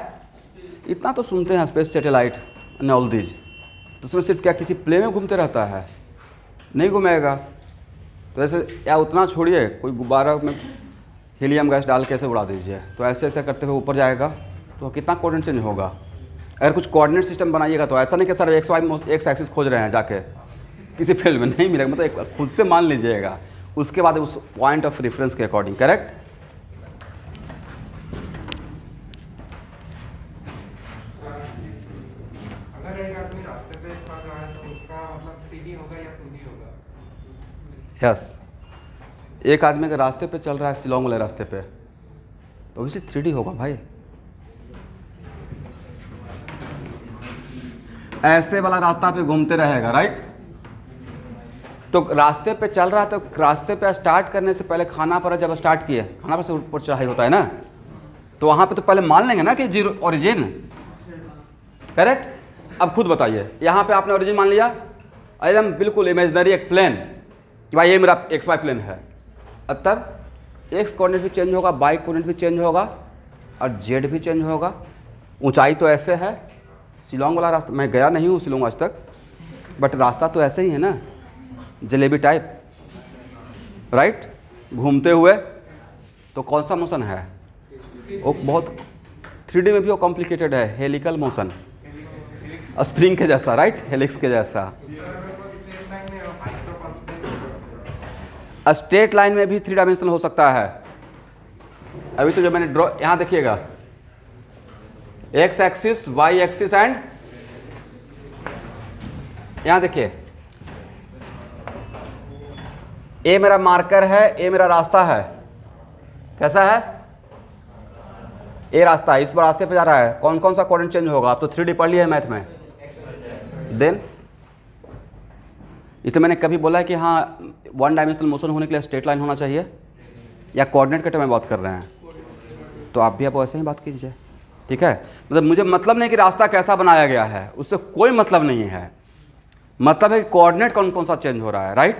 इतना तो सुनते हैं space satellite and all this, तो उसमें सिर्फ क्या किसी प्लेन में घूमते रहता है? नहीं घूमेगा। तो ऐसे या उतना छोड़िए, कोई गुब्बारा में हीलियम गैस डाल के ऐसे उड़ा दीजिए, तो ऐसे ऐसे करते हुए ऊपर जाएगा, तो कितना कोऑर्डिनेट चेंज होगा? अगर कुछ कोऑर्डिनेट सिस्टम बनाइएगा तो ऐसा नहीं कि sir x y x axis खोज रहे हैं जाके, किसी फील्ड में नहीं मिलेगा, मतलब एक खुद से मान लीजिएगा, उसके बाद उस पॉइंट ऑफ रेफरेंस के अकॉर्डिंग। करेक्ट? अगर एक आदमी रास्ते पे चल रहा है तो उसका मतलब 3D होगा या 2D होगा? यस, एक आदमी अगर रास्ते पे चल रहा है, शिलोंग वाले रास्ते पे, तो वैसे 3D होगा भाई। ऐसे वाला रास्ता पे घूमते रहेगा, राइट? तो रास्ते पे चल रहा है, तो रास्ते पे स्टार्ट करने से पहले खाना पर जब स्टार्ट किए, खाना पर से ऊपर चढ़ाई होता है ना, तो वहाँ पे तो पहले मान लेंगे ना कि जीरो ओरिजिन। करेक्ट? अब खुद बताइए, यहाँ पे आपने ओरिजिन मान लिया, एकदम बिल्कुल इमेजिनरी एक प्लेन कि भाई ये मेरा एक्स वाई प्लेन है, अब तब एक्स कोऑर्डिनेट भी चेंज होगा, वाई कोऑर्डिनेट भी चेंज होगा और जेड भी चेंज होगा। ऊंचाई तो ऐसे है, शिलोंग वाला रास्ता, मैं गया नहीं हूँ शिलोंग आज तक, बट रास्ता तो ऐसे ही है ना, जलेबी टाइप, राइट? घूमते हुए, तो कौन सा मोशन है? वो बहुत 3D में भी वो कॉम्प्लिकेटेड है, हेलिकल मोशन, स्प्रिंग के जैसा, राइट, हेलिक्स के जैसा। स्ट्रेट लाइन में भी 3 डायमेंशनल हो सकता है। अभी तो जो मैंने ड्रॉ, यहां देखिएगा, x axis, y axis and यहां देखिए, ए मेरा मार्कर है, ए मेरा रास्ता है, कैसा है? ए रास्ता है, इस पर रास्ते पे जा रहा है, कौन कौन सा कोऑर्डिनेट चेंज होगा? आप तो 3D पढ़ लिया है मैथ में। देन इसलिए मैंने कभी बोला है कि हाँ 1 डायमेंशनल मोशन होने के लिए स्ट्रेट लाइन होना चाहिए, या कोऑर्डिनेट के टर्म में बात कर रहे हैं, तो आप भी आप वैसे ही बात कीजिए, ठीक है? मतलब मुझे मतलब नहीं कि रास्ता कैसा बनाया गया है, उससे कोई मतलब नहीं है, मतलब है कि कोऑर्डिनेट कौन कौन सा चेंज हो रहा है, राइट?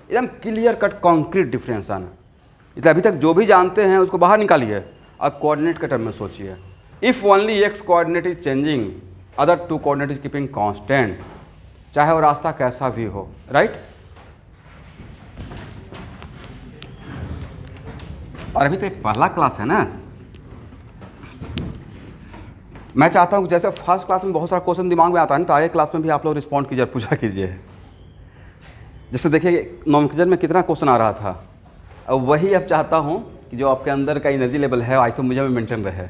एकदम क्लियर कट कॉन्क्रीट डिफरेंशन। इसलिए अभी तक जो भी जानते हैं उसको बाहर निकालिए, अब कोऑर्डिनेट के टर्म में सोचिए। If only x coordinate is changing, other 2 coordinate is keeping constant, चाहे वो रास्ता कैसा भी हो, राइट? और अभी तो एक पहला क्लास है ना, मैं चाहता हूँ कि जैसे फर्स्ट क्लास में बहुत सारा क्वेश्चन दिमाग में आता है ना, तो आगे क्लास में भी आप लोग रिस्पॉन्ड कीजिए, पूछा कीजिए। जैसे देखिए नॉमेनक्लेचर में कितना क्वेश्चन आ रहा था, अब वही अब चाहता हूँ कि जो आपके अंदर का एनर्जी लेवल है ऐसे मुझे भी मेंटेन रहे,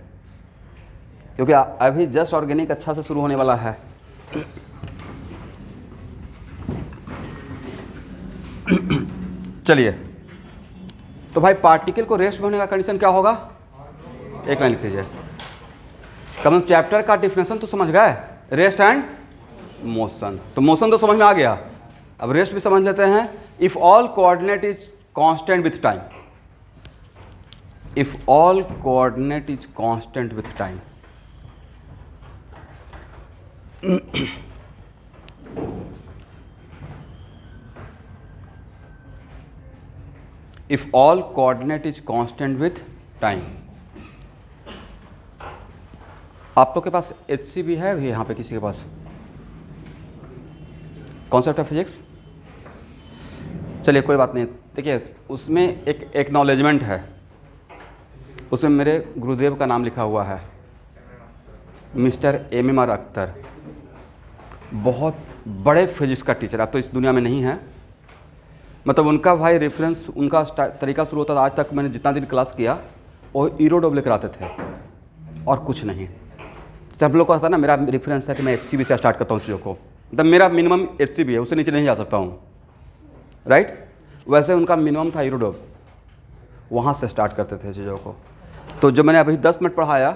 क्योंकि अभी जस्ट ऑर्गेनिक अच्छा से शुरू होने वाला है। चलिए, तो भाई पार्टिकल को रेस्ट में होने का कंडीशन क्या होगा? एक लाइन लिख लीजिए। कम चैप्टर का डिफिनेशन तो समझ गए, रेस्ट एंड मोशन। तो मोशन तो समझ में आ गया, अब रेस्ट भी समझ लेते हैं। If all coordinate is constant with time, if all coordinate is constant with time, if all coordinate is constant with time। आप लोग के पास HC भी है, भी यहाँ पे किसी के पास कॉन्सेप्ट ऑफ फिजिक्स? चलिए कोई बात नहीं, देखिए उसमें एक एक्नॉलेजमेंट है, उसमें मेरे गुरुदेव का नाम लिखा हुआ है, मिस्टर MMR अख्तर, बहुत बड़े फिजिक्स का टीचर। अब तो इस दुनिया में नहीं है, मतलब उनका भाई रेफरेंस, उनका तरीका शुरू होता था, आज तक मैंने जितना दिन क्लास किया वो ईरोडोब लेकर आते थे और कुछ नहीं। सब लोग को आता ना, मेरा रेफरेंस है कि मैं HCB से स्टार्ट करता हूँ चीज़ों को, मतलब मेरा मिनिमम HCB है, उससे नीचे नहीं जा सकता हूँ, राइट? वैसे उनका मिनिमम था ईरोडोब, वहाँ से स्टार्ट करते थे चीज़ों को। तो जो मैंने अभी 10 मिनट पढ़ाया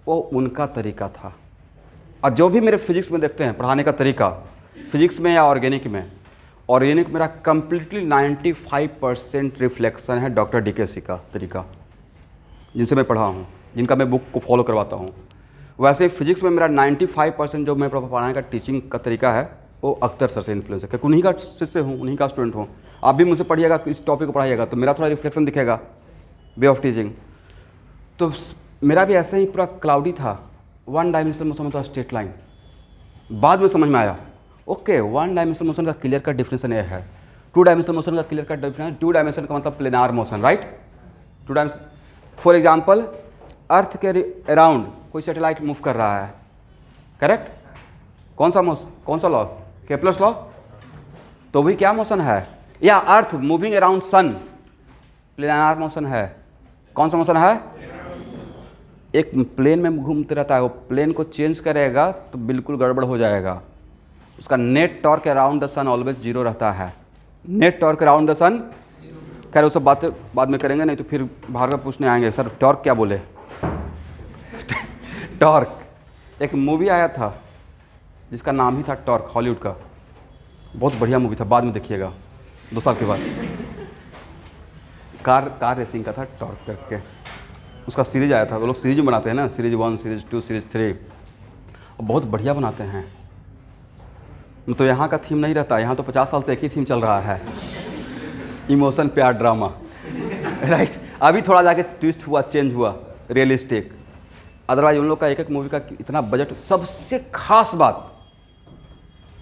वो उनका तरीका था। और जो भी मेरे फिजिक्स में देखते हैं पढ़ाने का तरीका, फिजिक्स में या ऑर्गेनिक में, ऑर्गेनिक मेरा कम्प्लीटली 95% रिफ्लेक्शन है डॉक्टर DKC का तरीका, जिनसे मैं पढ़ा हूँ, जिनका मैं बुक को फॉलो करवाता हूँ। वैसे फिजिक्स में मेरा 95% जो मैं पढ़ाने का टीचिंग का तरीका है वो अख्तर सर से इन्फ्लुएंस है, क्योंकि उन्हीं का शिष्य हूँ, उन्हीं का स्टूडेंट हूँ। आप भी मुझसे पढ़िएगा, इस टॉपिक को पढ़ाइएगा तो मेरा थोड़ा रिफ्लेक्शन दिखेगा, वे ऑफ टीचिंग। तो मेरा भी ऐसे ही पूरा क्लाउडी था, 1 डायमेंशनल मोशन था, स्ट्रेट लाइन। बाद में समझ में आया, ओके 1 डायमेंशनल मोशन का क्लियर कट डिफिनेशन ये है, 2 डायमेंशनल मोशन का क्लियर कट डिफिनेशन, 2 डायमेंशन का मतलब planar motion, right? 2 dimension, for example earth के अराउंड कोई सैटेलाइट मूव कर रहा है, करेक्ट? कौन सा लॉ? Kepler's law. तो भी क्या मोशन है? या earth moving around sun, planar motion है। कौन सा मोशन है? एक प्लेन में घूमते रहता है, वो प्लेन को चेंज करेगा तो बिल्कुल गड़बड़ हो जाएगा। उसका net torque around the sun always 0 रहता है, net torque around the sun. खैर वो सब बातें बाद में करेंगे, नहीं तो फिर भार्गव पूछने आएंगे सर टॉर्क क्या बोले। टॉर्क, एक मूवी आया था जिसका नाम ही था टॉर्क, हॉलीवुड का, बहुत बढ़िया मूवी था, बाद में देखिएगा 2 साल के बाद। कार रेसिंग का था, टॉर्क करके उसका सीरीज आया था। वो लोग सीरीज में बनाते हैं ना, सीरीज 1, सीरीज 2, सीरीज 3, और बहुत बढ़िया बनाते हैं। तो यहाँ का थीम नहीं रहता, यहाँ तो 50 साल से एक ही थीम चल रहा है, इमोशन, प्यार, ड्रामा, राइट? अभी थोड़ा जाके ट्विस्ट हुआ, चेंज हुआ, रियलिस्टिक। अदरवाइज उन लोग का एक मूवी का इतना बजट। सबसे खास बात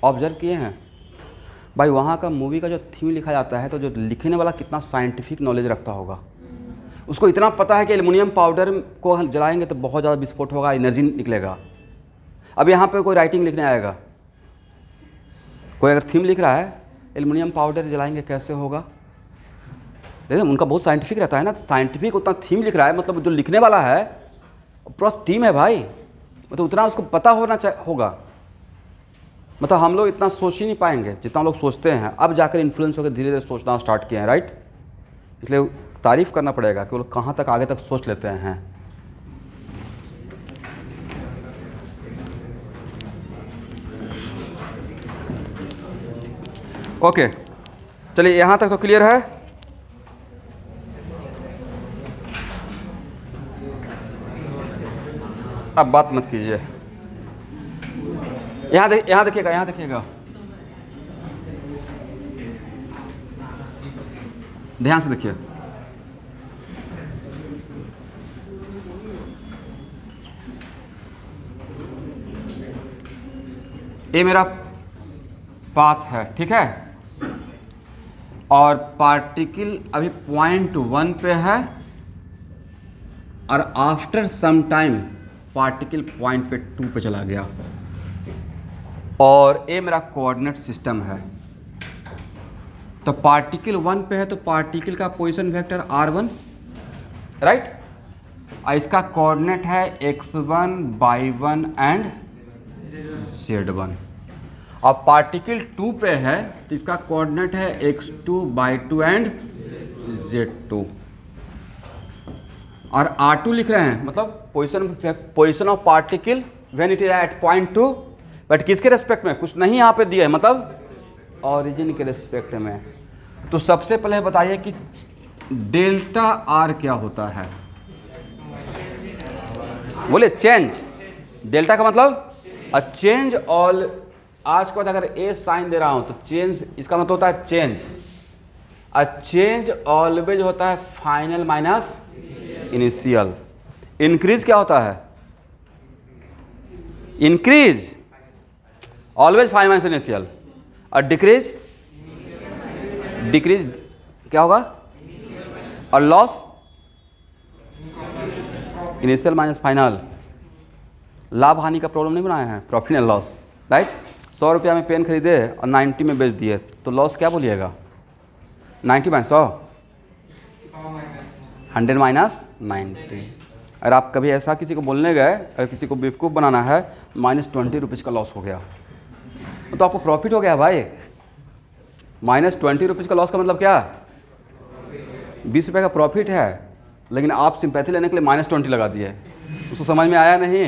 ऑब्जर्व किए हैं, भाई वहाँ का मूवी का जो थीम लिखा जाता है, तो जो लिखने वाला कितना साइंटिफिक नॉलेज रखता होगा। उसको इतना पता है कि एल्युमिनियम पाउडर को जलाएंगे तो बहुत ज़्यादा विस्फोट होगा, एनर्जी निकलेगा। अब यहाँ पे कोई राइटिंग लिखने आएगा, कोई अगर थीम लिख रहा है एल्युमिनियम पाउडर जलाएंगे कैसे होगा, देखिए उनका बहुत साइंटिफिक रहता है ना। साइंटिफिक उतना थीम लिख रहा है, मतलब जो लिखने वाला है पूरा टीम है भाई, मतलब उतना उसको पता होगा। मतलब हम लोग इतना सोच ही नहीं पाएंगे जितना हम लोग सोचते हैं। अब जाकर इन्फ्लुएंस होकर धीरे धीरे सोचना स्टार्ट किए हैं, राइट। इसलिए तारीफ़ करना पड़ेगा कि वो लोग कहाँ तक आगे तक सोच लेते हैं। ओके, चलिए यहाँ तक तो क्लियर है। अब बात मत कीजिए, यहाँ देखिएगा, यहाँ देखिएगा, ध्यान से देखिए। ये मेरा पाथ है, ठीक है, और पार्टिकल अभी पॉइंट 1 पे है, और after some time particle point पे 2 पे चला गया, और ये मेरा कोऑर्डिनेट सिस्टम है। तो पार्टिकल 1 पे है तो पार्टिकल का पोजीशन वेक्टर r1, राइट, और इसका कोऑर्डिनेट है x1, y1 एंड z1। और पार्टिकल 2 पे है तो इसका कोऑर्डिनेट है x2, y2 एंड z2। और r2 लिख रहे हैं, मतलब position of particle when it is at point 2, but किसके रेस्पेक्ट में, कुछ नहीं यहाँ पे दिया है, मतलब ऑरिजिन के रेस्पेक्ट में। तो सबसे पहले बताइए कि डेल्टा आर क्या होता है, बोले चेंज। डेल्टा का मतलब अ चेंज ऑल, आज के बाद अगर ए साइन दे रहा हूं तो चेंज, इसका मतलब होता है चेंज। अ चेंज ऑलवेज होता है फाइनल माइनस इनिशियल। इंक्रीज क्या होता है, increase always final minus initial. और डिक्रीज, डिक्रीज क्या होगा, और लॉस इनिशियल माइनस फाइनल। लाभ हानि का प्रॉब्लम नहीं बनाया है, प्रॉफिट एंड लॉस, राइट। 100 रुपया में पेन खरीदे और 90 में बेच दिए तो लॉस क्या बोलिएगा, 90 माइनस 100, 100 माइनस 90। अगर आप कभी ऐसा किसी को बोलने गए, अगर किसी को बेवकूफ़ बनाना है, -20 रुपीज़ का लॉस हो गया तो आपको प्रॉफिट हो गया भाई। -20 रुपीज़ का लॉस का मतलब क्या, 20 रुपये का प्रॉफिट है, लेकिन आप सिंपैथी लेने के लिए -20 लगा दिए। उसको समझ में आया नहीं,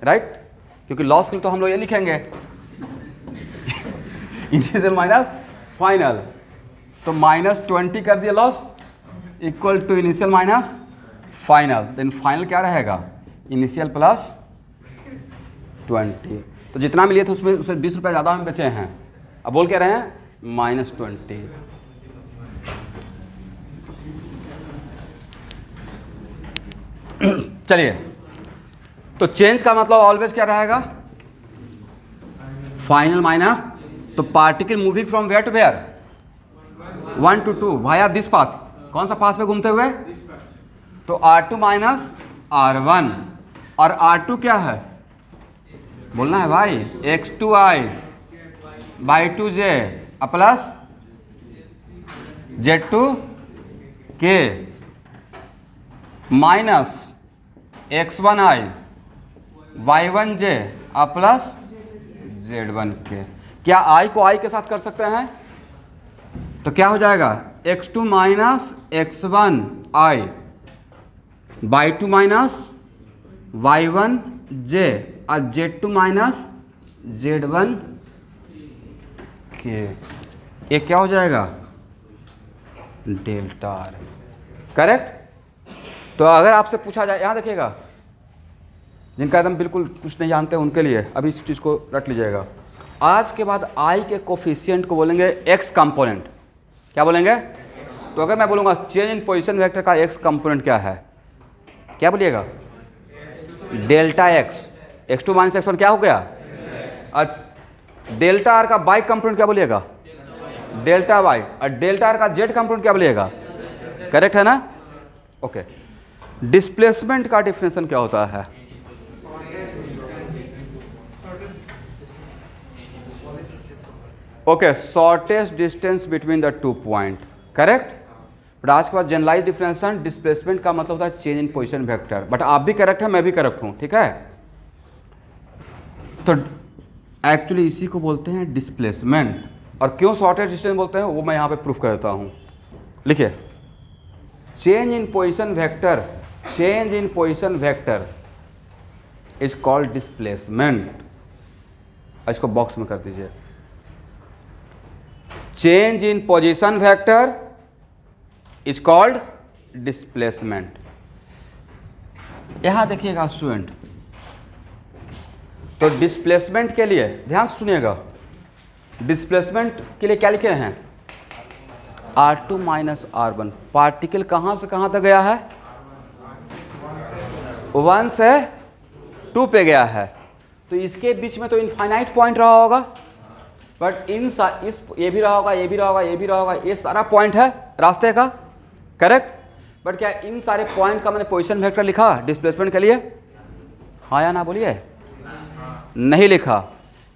राइट। क्योंकि लॉस के लिए तो हम लोग ये लिखेंगे इनिशियल माइनस फाइनल, तो -20 कर दिया loss equal to initial minus final. Then final क्या रहेगा, इनिशियल प्लस 20। तो जितना मिले थे उसमें उसे 20 रुपये ज़्यादा हम बेचे हैं। अब बोल क्या रहे हैं, -20। चलिए, तो चेंज का मतलब ऑलवेज क्या रहेगा, फाइनल माइनस। तो particle moving from where to where, 1 to 2 via this path. कौन सा पाथ पे घूमते हुए, तो R2 माइनस R1, और R2 क्या है, बोलना है भाई, x2i y2j plus z2k minus x1i y1j plus z1k। क्या i को i के साथ कर सकते हैं, तो क्या हो जाएगा, x2 minus x1i y2 minus y1j और z2 माइनस z1k। ये क्या हो जाएगा, डेल्टा आर, करेक्ट। तो अगर आपसे पूछा जाए, यहाँ देखिएगा, जिनका एकदम बिल्कुल कुछ नहीं जानते उनके लिए अभी इस चीज़ को रट लीजिएगा। आज के बाद आई के कोफिशिएंट को बोलेंगे एक्स कंपोनेंट। क्या बोलेंगे, तो अगर मैं बोलूँगा चेंज इन पोजीशन वेक्टर का एक्स कंपोनेंट क्या है, क्या बोलिएगा, delta x. x2 minus x1 क्या हो गया, डेल्टा आर का बाई कंपोनेंट क्या बोलिएगा, डेल्टा वाई, और डेल्टा आर का जेड कंपोनेंट क्या बोलिएगा, करेक्ट है ना। ओके, डिस्प्लेसमेंट का डिफिनेशन क्या होता है, okay, shortest distance between the two point, correct. But आज के बाद जनरलाइज डिफिनेशन, डिस्प्लेसमेंट का मतलब होता है change in position vector, but आप भी करेक्ट है, मैं भी करेक्ट हूं, ठीक है। तो एक्चुअली इसी को बोलते हैं डिस्प्लेसमेंट, और क्यों शॉर्टेस्ट डिस्टेंस बोलते हैं वो मैं यहां पे प्रूफ कर देता हूं। लिखिए, change in position vector, change in position vector is called displacement. इसको बॉक्स में कर दीजिए, change in position vector is called displacement. यहां देखिएगा स्टूडेंट, तो डिस्प्लेसमेंट के लिए ध्यान से सुनिएगा, डिस्प्लेसमेंट के लिए क्या लिखे हैं, R2 माइनस R1। पार्टिकल कहां से कहां तक गया है, 1 से 2 पे गया है, तो इसके बीच में तो इनफाइनाइट पॉइंट रहा होगा, बट इस ये भी रहा होगा, ये भी रहा होगा, ये भी रहा होगा, ये सारा पॉइंट है रास्ते का, करेक्ट। बट क्या इन सारे पॉइंट का मैंने पोजीशन वेक्टर लिखा डिस्प्लेसमेंट के लिए, हाँ या ना बोलिए, नहीं लिखा।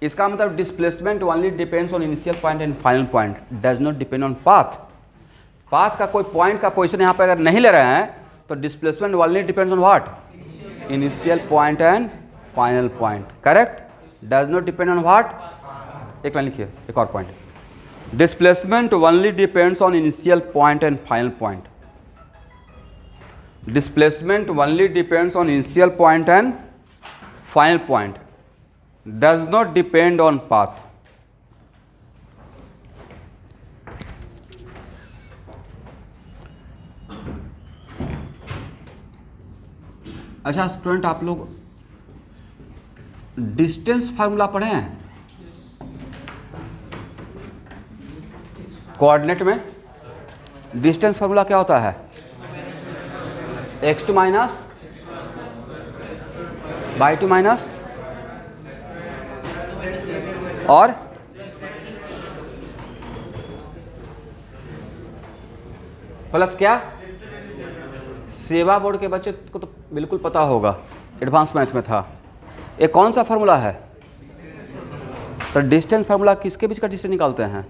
इसका मतलब displacement only depends on initial point and final point, does not depend on path. Path का कोई पॉइंट का पोजीशन यहाँ पे अगर नहीं ले रहे हैं तो displacement only depends on what, initial point and final point, correct. Does not depend on what, एक लाइन लिखिए, एक और point, displacement only depends on initial point and final point, displacement only depends on initial point and final point, does not depend on path। अच्छा student, आप लोग distance formula पढ़े हैं coordinate में? डिस्टेंस फार्मूला क्या होता है, x2 माइनस y2 माइनस और प्लस क्या, सेवा बोर्ड के बच्चे को तो बिल्कुल पता होगा, एडवांस मैथ में था। ये कौन सा फार्मूला है, तो डिस्टेंस फार्मूला किसके बीच का डिस्टेंस निकालते हैं,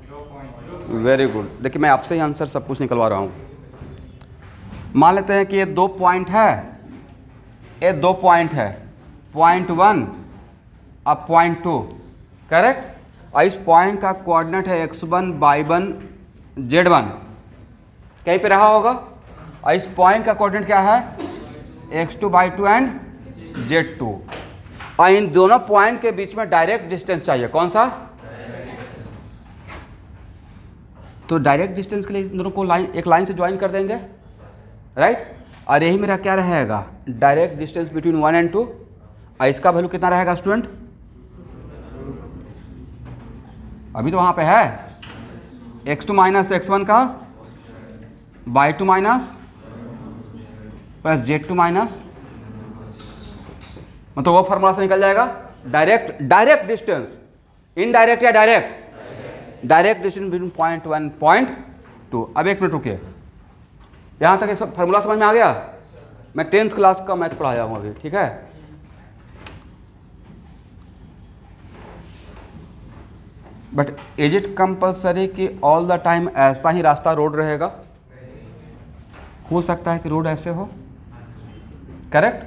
वेरी गुड। देखिए मैं आपसे ही आंसर सब कुछ निकलवा रहा हूँ। मान लेते हैं कि ये 2 पॉइंट है, ये 2 पॉइंट है, पॉइंट 1 और पॉइंट 2, करेक्ट। और इस पॉइंट का कोऑर्डिनेट है x1 y1 z1, कहीं पे रहा होगा। और इस पॉइंट का कोऑर्डिनेट क्या है, x2 y2 एंड z2। और इन दोनों पॉइंट के बीच में डायरेक्ट डिस्टेंस चाहिए, कौन सा, तो डायरेक्ट डिस्टेंस के लिए इन दोनों को एक लाइन से ज्वाइन कर देंगे, राइट। और यही मेरा क्या रहेगा, डायरेक्ट डिस्टेंस बिटवीन 1 एंड 2। और इसका वैल्यू कितना रहेगा स्टूडेंट, अभी तो वहां पे है x2 माइनस x1 का y2 minus plus z2 minus, मतलब वो फॉर्मूला से निकल जाएगा डायरेक्ट डिस्टेंस, इनडायरेक्ट या direct, direct distance between point 1 point 2। अब एक मिनट रुकिए, यहां तक ये सब फॉर्मूला समझ में आ गया। मैं 10th क्लास का मैथ पढ़ाया हूं अभी, ठीक है। बट इज इट कंपल्सरी कि ऑल द टाइम ऐसा ही रास्ता रोड रहेगा, हो सकता है कि रोड ऐसे हो, करेक्ट,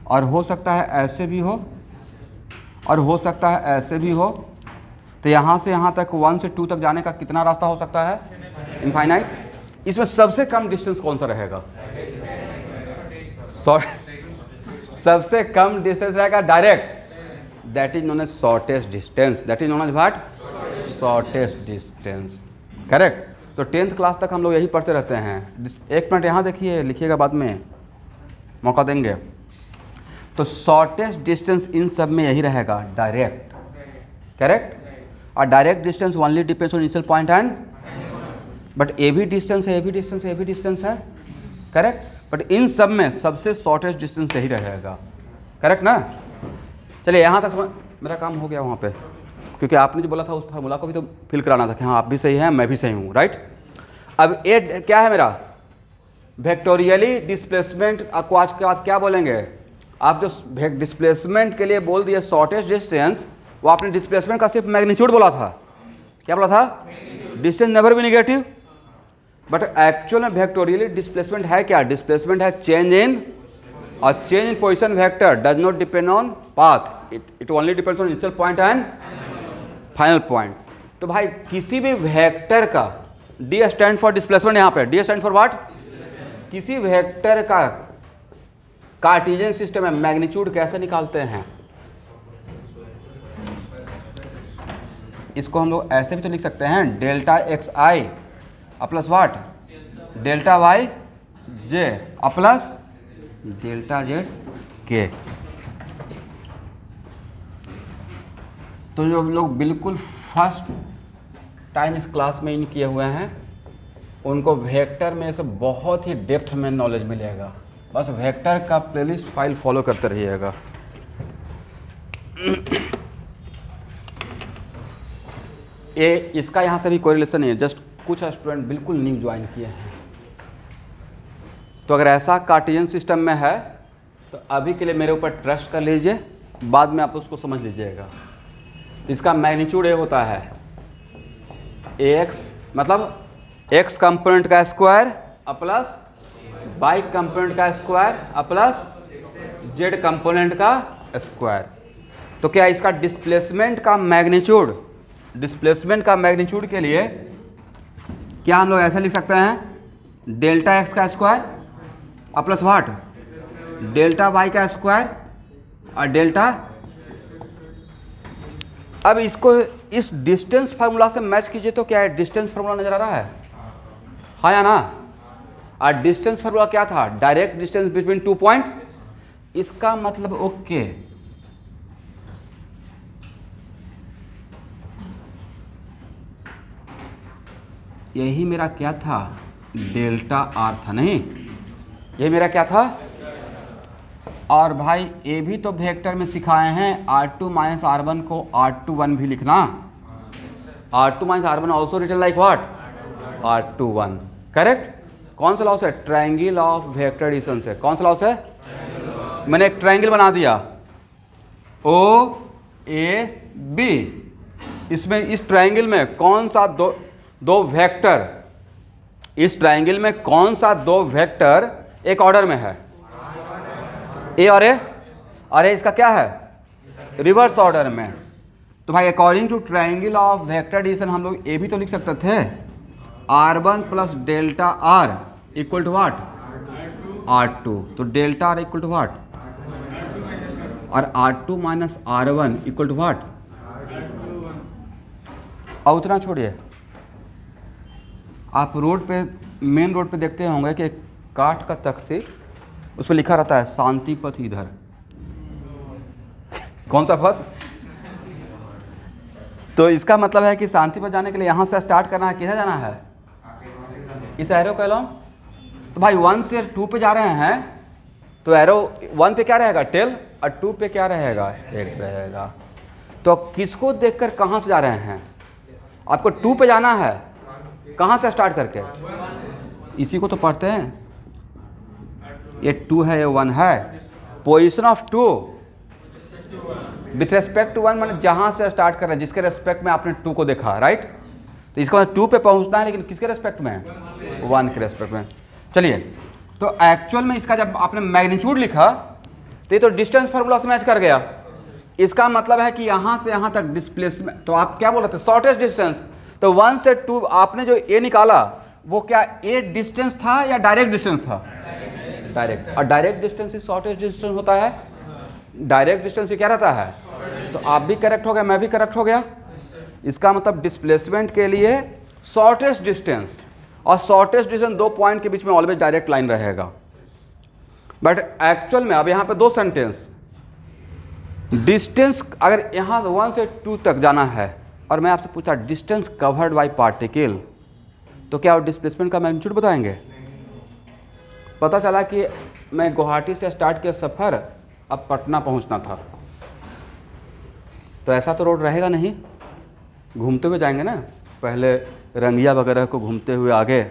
और हो सकता है ऐसे भी हो, और हो सकता है ऐसे भी हो। तो यहाँ से यहाँ तक 1 से 2 तक जाने का कितना रास्ता हो सकता है, इनफाइनाइट। इसमें सबसे कम डिस्टेंस कौन सा रहेगा, सबसे कम डिस्टेंस रहेगा direct, that is known as shortest distance, that is known as what, shortest distance, correct. तो 10th क्लास तक हम लोग यही पढ़ते रहते हैं। एक मिनट यहाँ देखिए, लिखिएगा, बाद में मौका देंगे। तो शॉर्टेस्ट डिस्टेंस इन सब में यही रहेगा, डायरेक्ट, करेक्ट। और direct distance only depends on initial point and, but A भी डिस्टेंस है, ए भी डिस्टेंस है, ए भी डिस्टेंस है, करेक्ट। बट इन सब में सबसे शॉर्टेस्ट डिस्टेंस यही रहेगा, करेक्ट ना। चलिए यहाँ तक मेरा काम हो गया, वहाँ पे क्योंकि आपने जो बोला था उस फार्मूला को भी तो फिल कराना था कि हाँ आप भी सही हैं मैं भी सही हूँ, राइट। अब ए क्या है मेरा वेक्टोरियली डिस्प्लेसमेंट को आज के बाद क्या बोलेंगे आप, जो डिस्प्लेसमेंट के लिए बोल दिए शॉर्टेस्ट डिस्टेंस, वो आपने डिस्प्लेसमेंट का सिर्फ मैग्नीट्यूड बोला था, क्या बोला था, distance never be negative. But actual में वेक्टोरियली डिस्प्लेसमेंट है क्या, डिस्प्लेसमेंट है चेंज इन, और change in position vector does not depend on path, it only depends on initial point and final point. तो भाई किसी भी वेक्टर का डी स्टैंड फॉर डिस्प्लेसमेंट, यहाँ पे डी स्टैंड फॉर व्हाट, किसी वेक्टर का कार्टेशियन सिस्टम में मैग्नीट्यूड कैसे निकालते हैं, इसको हम लोग ऐसे भी तो लिख सकते हैं delta x i plus what delta y j plus delta z k. तो जो लोग बिल्कुल फर्स्ट टाइम इस क्लास में इन किए हुए हैं उनको वेक्टर में से बहुत ही डेप्थ में नॉलेज मिलेगा, बस वेक्टर का प्लेलिस्ट फाइल फॉलो करते रहिएगा। ये इसका यहाँ से भी कोई रिलेशन नहीं है, जस्ट कुछ स्टूडेंट बिल्कुल न्यू ज्वाइन किए हैं। तो अगर ऐसा कार्टेशियन सिस्टम में है तो अभी के लिए मेरे ऊपर ट्रस्ट कर लीजिए, बाद में आप उसको समझ लीजिएगा। इसका मैग्नीट्यूड ये होता है एक्स मतलब एक्स कंपोनेंट का स्क्वायर प्लस वाई कंपोनेंट का स्क्वायर प्लस जेड कंपोनेंट का स्क्वायर। तो क्या इसका डिस्प्लेसमेंट का मैग्नीट्यूड, डिस्प्लेसमेंट का मैग्नीट्यूड के लिए क्या हम लोग ऐसे लिख सकते हैं डेल्टा एक्स का square plus what delta y का स्क्वायर और डेल्टा। अब इसको इस डिस्टेंस फार्मूला से मैच कीजिए तो क्या है, डिस्टेंस फार्मूला नजर आ रहा है, हाँ या ना। और डिस्टेंस फार्मूला क्या था, डायरेक्ट डिस्टेंस बिटवीन 2 पॉइंट। इसका मतलब ओके यही मेरा क्या था डेल्टा आर था, नहीं ये मेरा क्या था। और भाई ये भी तो वेक्टर में सिखाए हैं R2 माइनस R1 को R21 भी लिखना, R2 minus R1 also written like what R21, correct. कौन सा लॉस है, ट्रायंगल ऑफ वेक्टर एडिशन से, कौन सा लॉस है, मैंने एक ट्रायंगल बना दिया O A B, इसमें इस ट्रायंगल में कौन सा दो वेक्टर, इस ट्रायंगल में कौन सा दो वेक्टर एक ऑर्डर में है, ए और ए, और ए इसका क्या है रिवर्स ऑर्डर में। तो भाई according to triangle of vector addition हम लोग ए भी तो लिख सकते थे R1 plus delta R equal to what R2, तो delta R equal to what, और R2 minus R1 equal to what. और उतना छोड़िए, आप रोड पे मेन रोड पे देखते होंगे कि काठ का तख्ती उस पर लिखा रहता है शांति पथ इधर, कौन सा पथ, तो इसका मतलब है कि शांति पथ जाने के लिए यहाँ से स्टार्ट करना है, किधर जाना है, इस एरो को लो। तो भाई 1 से 2 पे जा रहे हैं तो एरो 1 पे क्या रहेगा टेल, और 2 पे क्या रहेगा हेड रहेगा। तो किसको देखकर कहाँ से जा रहे हैं, आपको 2 पे जाना है, कहाँ से स्टार्ट करके, इसी को तो पढ़ते हैं, ये 2 है ये 1 है, position of 2 with respect to 1 मैंने जहाँ से स्टार्ट कर रहे हैं जिसके रेस्पेक्ट में आपने 2 को देखा, राइट। तो इसका मतलब 2 पे पहुँचना है, लेकिन किसके रेस्पेक्ट में, 1 के रेस्पेक्ट में। चलिए, तो एक्चुअल में इसका जब आपने मैग्नीट्यूड लिखा तो ये तो डिस्टेंस फार्मूला से मैच कर गया। इसका मतलब है कि यहाँ से यहाँ तक डिस्प्लेसमेंट, तो आप क्या बोल रहे थे शॉर्टेस्ट डिस्टेंस, तो 1 से 2 आपने जो ए निकाला वो क्या ए डिस्टेंस था या डायरेक्ट डिस्टेंस था, डायरेक्ट। और डायरेक्ट डिस्टेंस ही शॉर्टेस्ट डिस्टेंस होता है, डायरेक्ट डिस्टेंस ही क्या रहता है। तो आप भी करेक्ट हो गया, मैं भी करेक्ट हो गया। इसका मतलब डिस्प्लेसमेंट के लिए शॉर्टेस्ट डिस्टेंस, और शॉर्टेस्ट डिस्टेंस 2 पॉइंट के बीच में ऑलवेज डायरेक्ट लाइन रहेगा। बट एक्चुअल में अब यहाँ पे 2 सेंटेंस, डिस्टेंस अगर यहाँ 1 से 2 तक जाना है और मैं आपसे पूछा डिस्टेंस कवर्ड बाय पार्टिकल, तो क्या डिस्प्लेसमेंट का मैग्नीट्यूड बताएंगे। पता चला कि मैं गुवाहाटी से स्टार्ट किया सफ़र, अब पटना पहुंचना था, तो ऐसा तो रोड रहेगा नहीं, घूमते हुए जाएंगे ना, पहले रंगिया वगैरह को घूमते हुए आगे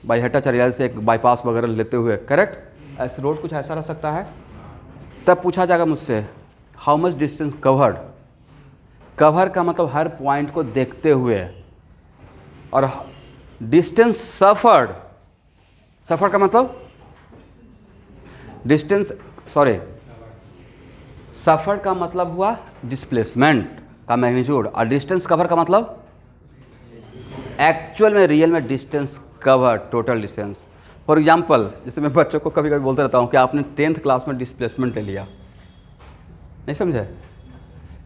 बाईहट्टा चरियाल से एक बाईपास वगैरह लेते हुए, करेक्ट, ऐसे रोड कुछ ऐसा रह सकता है। तब पूछा जाएगा मुझसे how much distance covered. Cover का मतलब हर पॉइंट को देखते हुए, और डिस्टेंस सफर्ड, सफर्ड का मतलब डिस्टेंस, सॉरी, सफर्ड का मतलब हुआ डिस्प्लेसमेंट का मैग्नीट्यूड, और डिस्टेंस कवर का मतलब एक्चुअल में, रियल में distance cover, total distance. For example, जैसे मैं बच्चों को कभी कभी बोलते रहता हूँ कि आपने 10th क्लास में डिस्प्लेसमेंट ले लिया, नहीं समझे,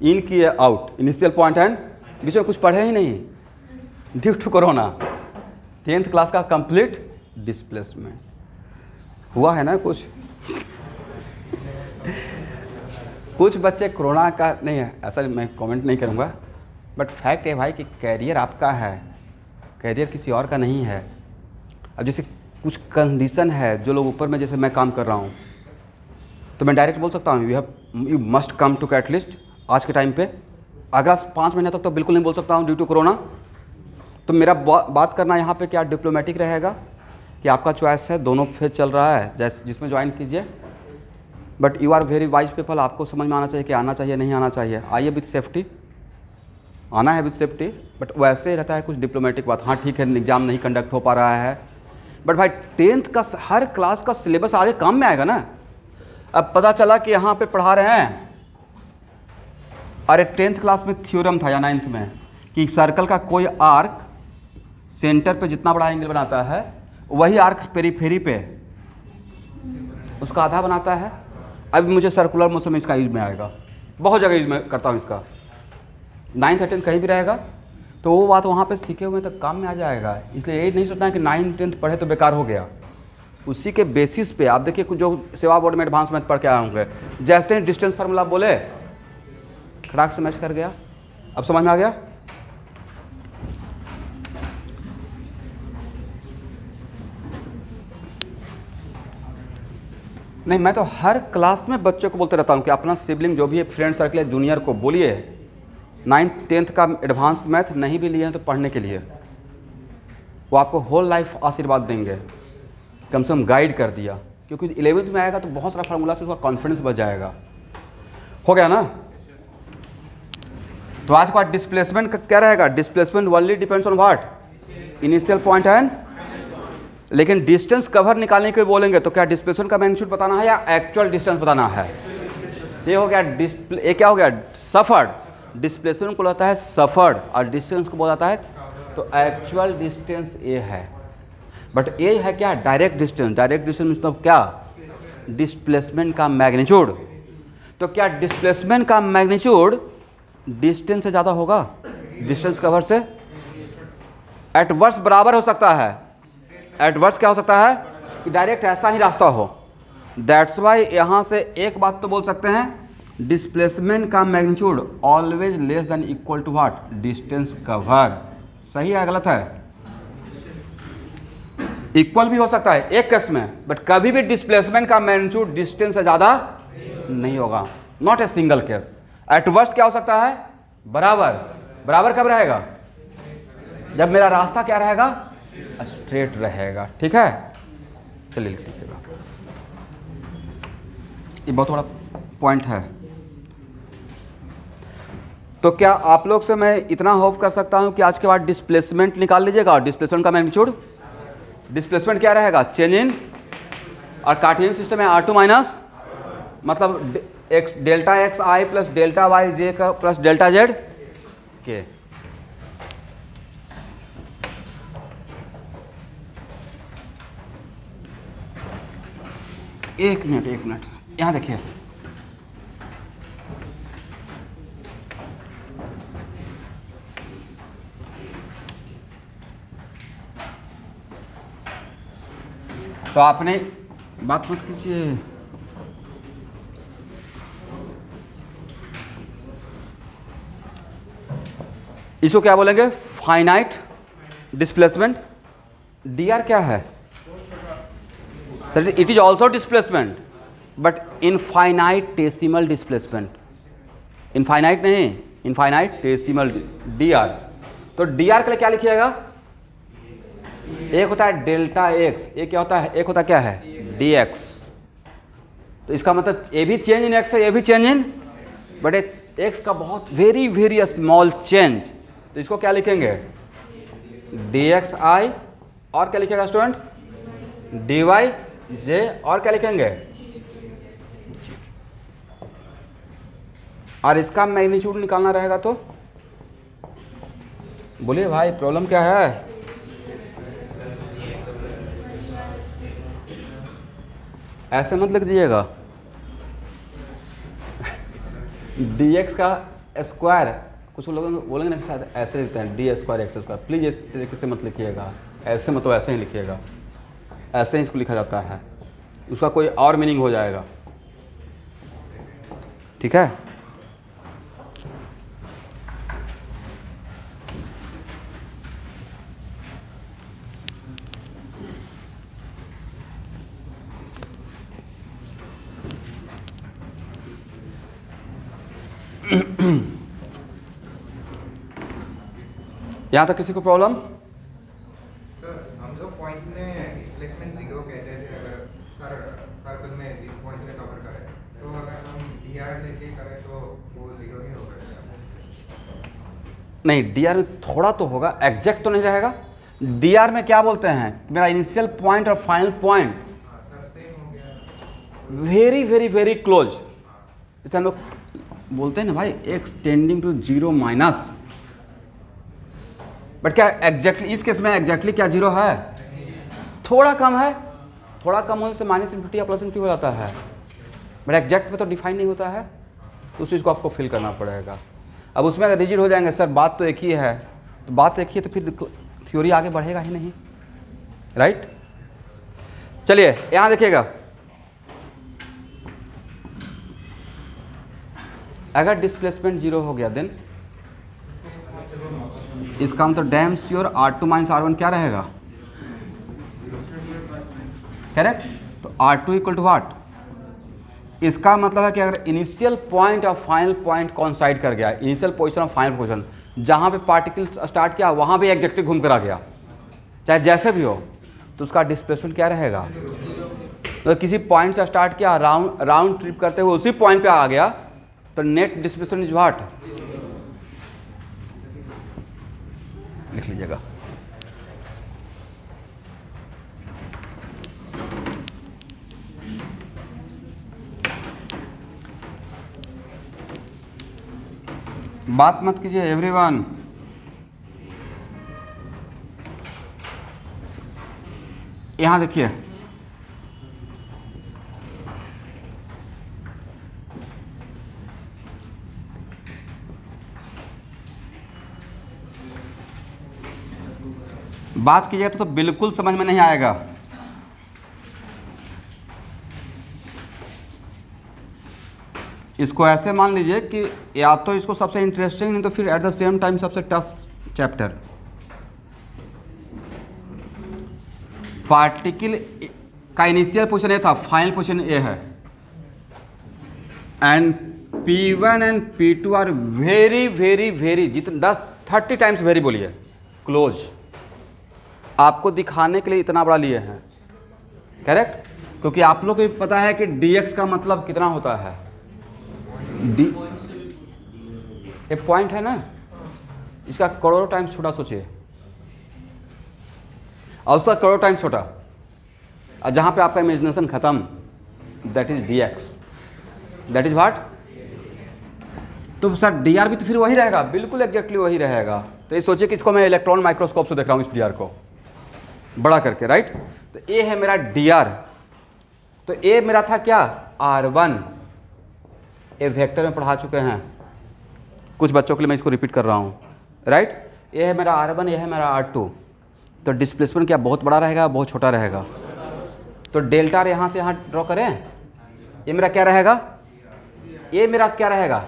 इन की आउट, इनिशियल पॉइंट एंड, बीच में कुछ पढ़े ही नहीं due to corona. 10th class का कंप्लीट डिस्प्लेसमेंट हुआ है ना। कुछ बच्चे कोरोना का नहीं है, ऐसा मैं कमेंट नहीं करूँगा, बट फैक्ट है भाई कि कैरियर आपका है, कैरियर किसी और का नहीं है। अब जैसे कुछ कंडीशन है, जो लोग ऊपर में, जैसे मैं काम कर रहा हूँ, तो मैं डायरेक्ट बोल सकता हूँ you must come to catalyst आज के टाइम पे। अगला 5 महीने तक तो बिल्कुल नहीं बोल सकता हूँ ड्यू टू कोरोना। तो मेरा बात करना यहाँ पे क्या डिप्लोमेटिक रहेगा कि आपका चॉइस है, दोनों फेज चल रहा है, जिसमें ज्वाइन कीजिए, but you are very wise people, आपको समझ में आना चाहिए कि आना चाहिए नहीं आना चाहिए। आइए विथ सेफ्टी, आना है विथ सेफ्टी, बट वैसे ही रहता है कुछ डिप्लोमेटिक बात। हाँ ठीक है, एग्जाम नहीं कंडक्ट हो पा रहा है, बट भाई 10th का हर क्लास का सिलेबस आगे काम में आएगा ना। अब पता चला कि यहाँ पे पढ़ा रहे हैं, अरे 10th क्लास में थ्योरम था या 9th में कि सर्कल का कोई आर्क सेंटर पे जितना बड़ा एंगल बनाता है, वही आर्क पेरीफेरी पे उसका आधा बनाता है। अब मुझे सर्कुलर मोशन में इसका यूज में आएगा, बहुत जगह यूज में करता हूँ इसका, 9th 10th कहीं भी रहेगा, तो वो बात वहाँ पे सीखे हुए तक काम में आ जाएगा। इसलिए ये नहीं सोचना है कि 9th 10th पढ़े तो बेकार हो गया। उसी के बेसिस पे आप देखिए, कुछ जो सेवा बोर्ड में एडवांस मैथ पढ़ के आए होंगे, जैसे डिस्टेंस फार्मूला बोले खड़ाक से मैच कर गया। अब समझ में आ गया। नहीं, मैं तो हर क्लास में बच्चों को बोलते रहता हूँ कि अपना सिबलिंग जो भी है, फ्रेंड सर्कल है, जूनियर को बोलिए 9th 10th का एडवांस मैथ नहीं भी लिए हैं तो पढ़ने के लिए, वो आपको होल लाइफ आशीर्वाद देंगे। कम से कम गाइड कर दिया, क्योंकि 11th में आएगा तो बहुत सारा फार्मूला से उसका कॉन्फिडेंस बढ़ जाएगा। हो गया ना। तो आज के बाद डिस्प्लेसमेंट का क्या रहेगा, displacement only depends on what, initial point and, लेकिन डिस्टेंस कवर निकालने के बोलेंगे तो क्या डिस्प्लेसमेंट का मैग्नीट्यूड बताना है या एक्चुअल डिस्टेंस बताना है। ये हो गया ये क्या हो गया, सफर्ड। डिस्प्लेसमेंट को बोलता है सफर्ड और डिस्टेंस को बोलता है, तो एक्चुअल डिस्टेंस ए है, बट ए है क्या, डायरेक्ट डिस्टेंस। डायरेक्ट डिस्टेंस मतलब क्या, डिस्प्लेसमेंट का मैग्नीट्यूड। तो क्या डिस्प्लेसमेंट का मैग्नीट्यूड डिस्टेंस से ज़्यादा होगा, डिस्टेंस कवर से। एट वर्स्ट बराबर हो सकता है, एट वर्स्ट क्या हो सकता है कि डायरेक्ट ऐसा ही रास्ता हो। दैट्स वाई यहाँ से एक बात तो बोल सकते हैं, डिस्प्लेसमेंट का magnitude always less than equal to what, distance cover. सही है गलत है, इक्वल भी हो सकता है एक केस में, बट कभी भी डिस्प्लेसमेंट का मैग्नीट्यूड डिस्टेंस से ज़्यादा नहीं होगा, not a single case. Eight worst क्या हो सकता है, बराबर। बराबर कब रहेगा, जब मेरा रास्ता क्या रहेगा, स्ट्रेट रहेगा। ठीक है, चलिए लिख लीजिएगा, ये बहुत बड़ा पॉइंट है। तो क्या आप लोग से मैं इतना होप कर सकता हूं कि आज के बाद डिस्प्लेसमेंट निकाल लीजिएगा। डिस्प्लेसमेंट का मैग्नीट्यूड, डिस्प्लेसमेंट क्या रहेगा, चेंज इन, और कार्टेशियन सिस्टम में R2 माइनस, मतलब x delta x i plus delta y जे का प्लस डेल्टा जेड के। एक मिनट यहाँ देखिए, तो आपने बात मत कीजिए, इसको क्या बोलेंगे, फाइनाइट डिस्प्लेसमेंट। डी आर क्या है, it is also displacement but infinitesimal displacement. Infinite नहीं, इनफाइनाइटेसिमल डी आर। तो डी आर के लिए क्या लिखिएगा, एक होता है डेल्टा एक्स, एक क्या होता है, एक होता क्या है डी एक्स। तो इसका मतलब ए भी चेंज इन एक्स है, ए भी चेंज इन, बट एक्स का बहुत वेरी वेरी स्मॉल चेंज, तो इसको क्या लिखेंगे डी एक्स आई, और क्या लिखेगा स्टूडेंट डी वाई जे, और क्या लिखेंगे, और इसका मैग्नीट्यूड निकालना रहेगा। तो बोलिए भाई प्रॉब्लम क्या है, ऐसे मत लिख दीजिएगा डी एक्स का स्क्वायर, कुछ लोग बोलेंगे ना शायद ऐसे लिखते हैं D square x square, please इस तरीके से मत लिखिएगा, ऐसे मतलब ऐसे ही लिखिएगा, ऐसे ही इसको लिखा जाता है, उसका कोई और मीनिंग हो जाएगा, ठीक है। यहाँ तक किसी को प्रॉब्लम? सर हम जो पॉइंट में डिस्प्लेसमेंट जीरो कहते थे, अगर सर्कल में जिस पॉइंट से कवर करें, तो अगर हम डीआर लेके करें तो वो जीरो ही होगा। नहीं, डीआर में थोड़ा तो होगा, एग्जैक्ट तो नहीं रहेगा। डीआर में क्या बोलते हैं, मेरा इनिशियल पॉइंट और फाइनल पॉइंट सर सेम हो गया, वेरी वेरी वेरी क्लोज। जैसे हम लोग बोलते हैं ना भाई x tending to zero minus, but क्या एग्जैक्टली इस केस में एग्जैक्टली क्या जीरो है, थोड़ा कम है, थोड़ा कम होने से माइनस इन्फिनिटी या प्लस इन्फिनिटी हो जाता है, बट एग्जैक्ट में तो डिफाइन नहीं होता है, तो उस चीज़ को आपको फिल करना पड़ेगा। अब उसमें अगर रिजिड हो जाएंगे सर बात तो एक ही है, तो बात एक ही है, तो फिर थ्योरी आगे बढ़ेगा ही नहीं, राइट। चलिए यहाँ देखिएगा, अगर डिस्प्लेसमेंट जीरो हो गया देन इसका मतलब damn sure R2 minus R1 क्या रहेगा, करेक्ट। तो R2 इक्वल टू व्हाट, इसका मतलब है कि अगर इनिशियल पॉइंट और फाइनल पॉइंट कॉन्साइड कर गया, इनिशियल पोजीशन और फाइनल पोजीशन, जहां पे पार्टिकल स्टार्ट किया वहां पे एग्जैक्टली घूम कर आ गया, चाहे जैसे भी हो, तो उसका डिस्प्लेसमेंट क्या रहेगा। तो किसी पॉइंट से स्टार्ट किया, राउंड ट्रिप करते हुए उसी पॉइंट पे आ गया, तो नेट डिस्प्लेसमेंट इज व्हाट, लिख लीजिएगा। बात मत कीजिए एवरीवन, यहां देखिए बात कीजिएगा तो बिल्कुल समझ में नहीं आएगा। इसको ऐसे मान लीजिए कि या तो इसको सबसे इंटरेस्टिंग, नहीं तो फिर एट द सेम टाइम सबसे टफ चैप्टर। पार्टिकल का इनिशियल पोजीशन ए था, फाइनल पोजीशन ए है, and P1 and P2 are very very very, जितना 30 टाइम्स वेरी बोलिए क्लोज, आपको दिखाने के लिए इतना बड़ा लिए हैं, करेक्ट। क्योंकि आप लोग को पता है कि dx का मतलब कितना होता है, डी एक पॉइंट है ना, इसका करोड़ों टाइम्स छोटा सोचिए, और उसका करोड़ टाइम्स छोटा, और जहां पे आपका इमेजिनेशन खत्म, that is dx, that is what. तो सर dr भी तो फिर वही रहेगा, बिल्कुल एग्जैक्टली वही रहेगा। तो ये सोचिए कि इसको मैं इलेक्ट्रॉन माइक्रोस्कोप से देख रहा हूँ, इस dr को बड़ा करके, राइट। तो ये है मेरा dr, तो ये मेरा था क्या r1, ये वेक्टर में पढ़ा चुके हैं, कुछ बच्चों के लिए मैं इसको रिपीट कर रहा हूँ, राइट। ये है मेरा r1, ये है मेरा r2, तो डिस्प्लेसमेंट क्या बहुत बड़ा रहेगा, बहुत छोटा रहेगा। तो डेल्टा यहाँ से यहाँ ड्रॉ करें, ये मेरा क्या रहेगा, ये मेरा क्या रहेगा,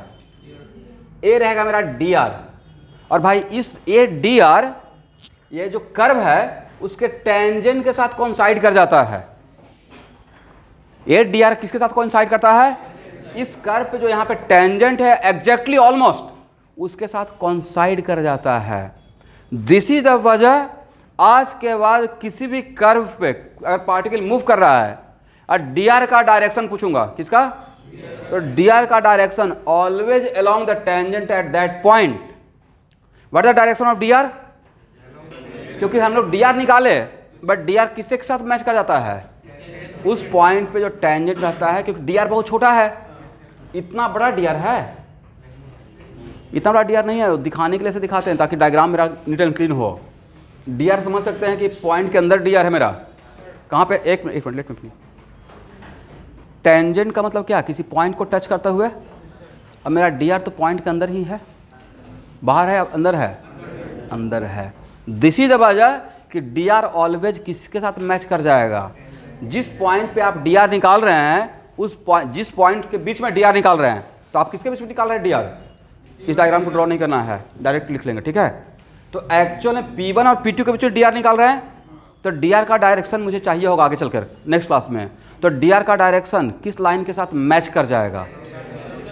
ये रहेगा मेरा dr। और भाई इस ये dr, ये जो कर्व है उसके टेंजेंट के साथ कोइंसाइड कर जाता है। ये dr किसके साथ कोइंसाइड करता है, इस कर्व पे जो यहाँ पे टेंजेंट है एग्जैक्टली ऑलमोस्ट उसके साथ कॉन्साइड कर जाता है। दिस इज द वजह आज के बाद किसी भी कर्व पे अगर पार्टिकल मूव कर रहा है और डी का डायरेक्शन पूछूंगा, किसका, तो डी का direction always along the tangent at that point. What is the direction of D क्योंकि हम लोग डी निकाले बट डी किसके साथ मैच कर जाता है, उस पॉइंट पे जो टेंजेंट रहता है, क्योंकि डी बहुत छोटा है, इतना बड़ा डी है, इतना बड़ा डी नहीं है, दिखाने के लिए से दिखाते हैं ताकि डायग्राम मेरा नीट एंड क्लीन हो। डी समझ सकते हैं कि पॉइंट के अंदर डी है मेरा, कहाँ पे, एक मिनट लेट मी। टेंजेंट का मतलब क्या, किसी पॉइंट को टच करते हुए, अब मेरा डी तो पॉइंट के अंदर ही है, बाहर है अंदर है, अंदर है। दिस इज द वजह कि डी ऑलवेज किसके साथ मैच कर जाएगा, जिस पॉइंट पे आप डी निकाल रहे हैं उस पॉइंट, जिस पॉइंट के बीच में डी निकाल रहे हैं, तो आप किसके बीच में निकाल रहे हैं डी, इस डायग्राम को ड्रॉ नहीं करना है, डायरेक्ट लिख लेंगे, ठीक है। तो एक्चुअल में P1 और P2 के बीच में डी निकाल रहे हैं, तो डी का डायरेक्शन मुझे चाहिए होगा आगे चलकर नेक्स्ट क्लास में। तो डी का डायरेक्शन किस लाइन के साथ मैच कर जाएगा,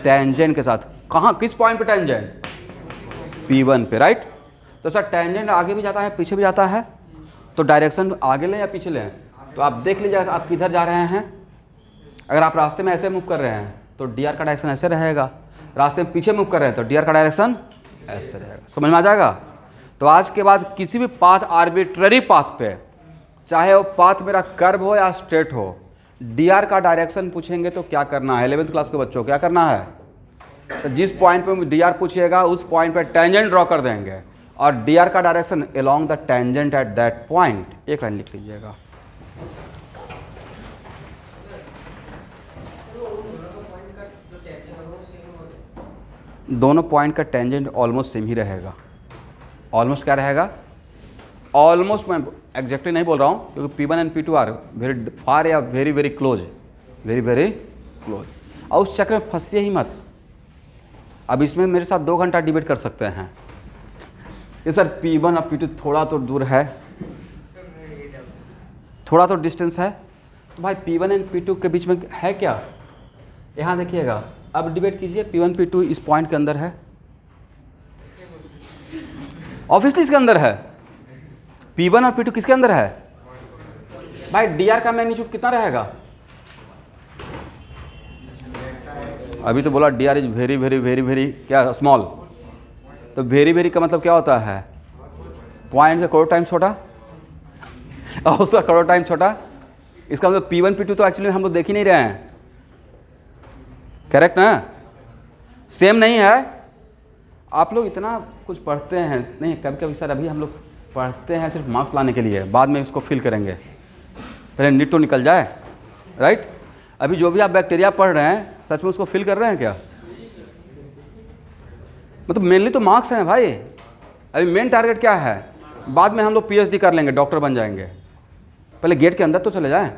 टेंजेंट के साथ। कहाँ, किस पॉइंट पे टेंजेंट, P1 पे, राइट। तो सर टेंजेंट आगे भी जाता है पीछे भी जाता है, तो डायरेक्शन आगे लें या पीछे लें, तो आप देख लीजिएगा आप किधर जा रहे हैं। अगर आप रास्ते में ऐसे मूव कर रहे हैं तो डी का डायरेक्शन ऐसे रहेगा, रास्ते में पीछे मूव कर रहे हैं तो डी का डायरेक्शन ऐसे रहेगा। समझ में आ जाएगा। तो आज के बाद किसी भी पाथ, आर्बिट्ररी पाथ पे, चाहे वो पाथ मेरा कर्व हो या स्ट्रेट हो, डी का डायरेक्शन पूछेंगे तो क्या करना है, 11th क्लास के बच्चों क्या करना है, तो जिस पॉइंट पे डी पूछिएगा उस पॉइंट पे टेंजेंट ड्रॉ कर देंगे और डी का direction along the tangent at that point, एक लाइन लिख लीजिएगा। दोनों पॉइंट का टेंजेंट ऑलमोस्ट सेम ही रहेगा। ऑलमोस्ट क्या रहेगा, ऑलमोस्ट, मैं एग्जैक्टली नहीं बोल रहा हूँ क्योंकि P1 and P2 are very far या very very close, very very close. और उस चक्कर में फंसिए ही मत। अब इसमें मेरे साथ 2 घंटा डिबेट कर सकते हैं ये सर P1 और P2 थोड़ा तो दूर है, थोड़ा तो डिस्टेंस है, तो भाई P1 एंड P2 के बीच में है क्या, यहाँ देखिएगा। अब डिबेट कीजिए, P1 P2 इस पॉइंट के अंदर है, ऑब्वियसली इसके अंदर है। P1 और P2 किसके अंदर है भाई, डी का मैग्नीट्यूड कितना रहेगा, अभी तो बोला D is very very very very क्या स्मॉल, तो वेरी वेरी का मतलब क्या होता है, पॉइंट से करोड़ टाइम छोटा और उसका करोड़ टाइम छोटा। इसका मतलब P1 P2 तो एक्चुअली हम लोग देख ही नहीं रहे हैं, करेक्ट ना, सेम नहीं है। आप लोग इतना कुछ पढ़ते हैं नहीं, कभी कभी सर अभी हम लोग पढ़ते हैं सिर्फ मार्क्स लाने के लिए, बाद में इसको फिल करेंगे, पहले नीट तो निकल जाए, राइट। अभी जो भी आप बैक्टीरिया पढ़ रहे हैं सच में उसको फिल कर रहे हैं क्या, मतलब मेनली तो मार्क्स हैं भाई। अभी मेन टारगेट क्या है, बाद में हम लोग PhD कर लेंगे, डॉक्टर बन जाएंगे, पहले गेट के अंदर तो चले जाएं।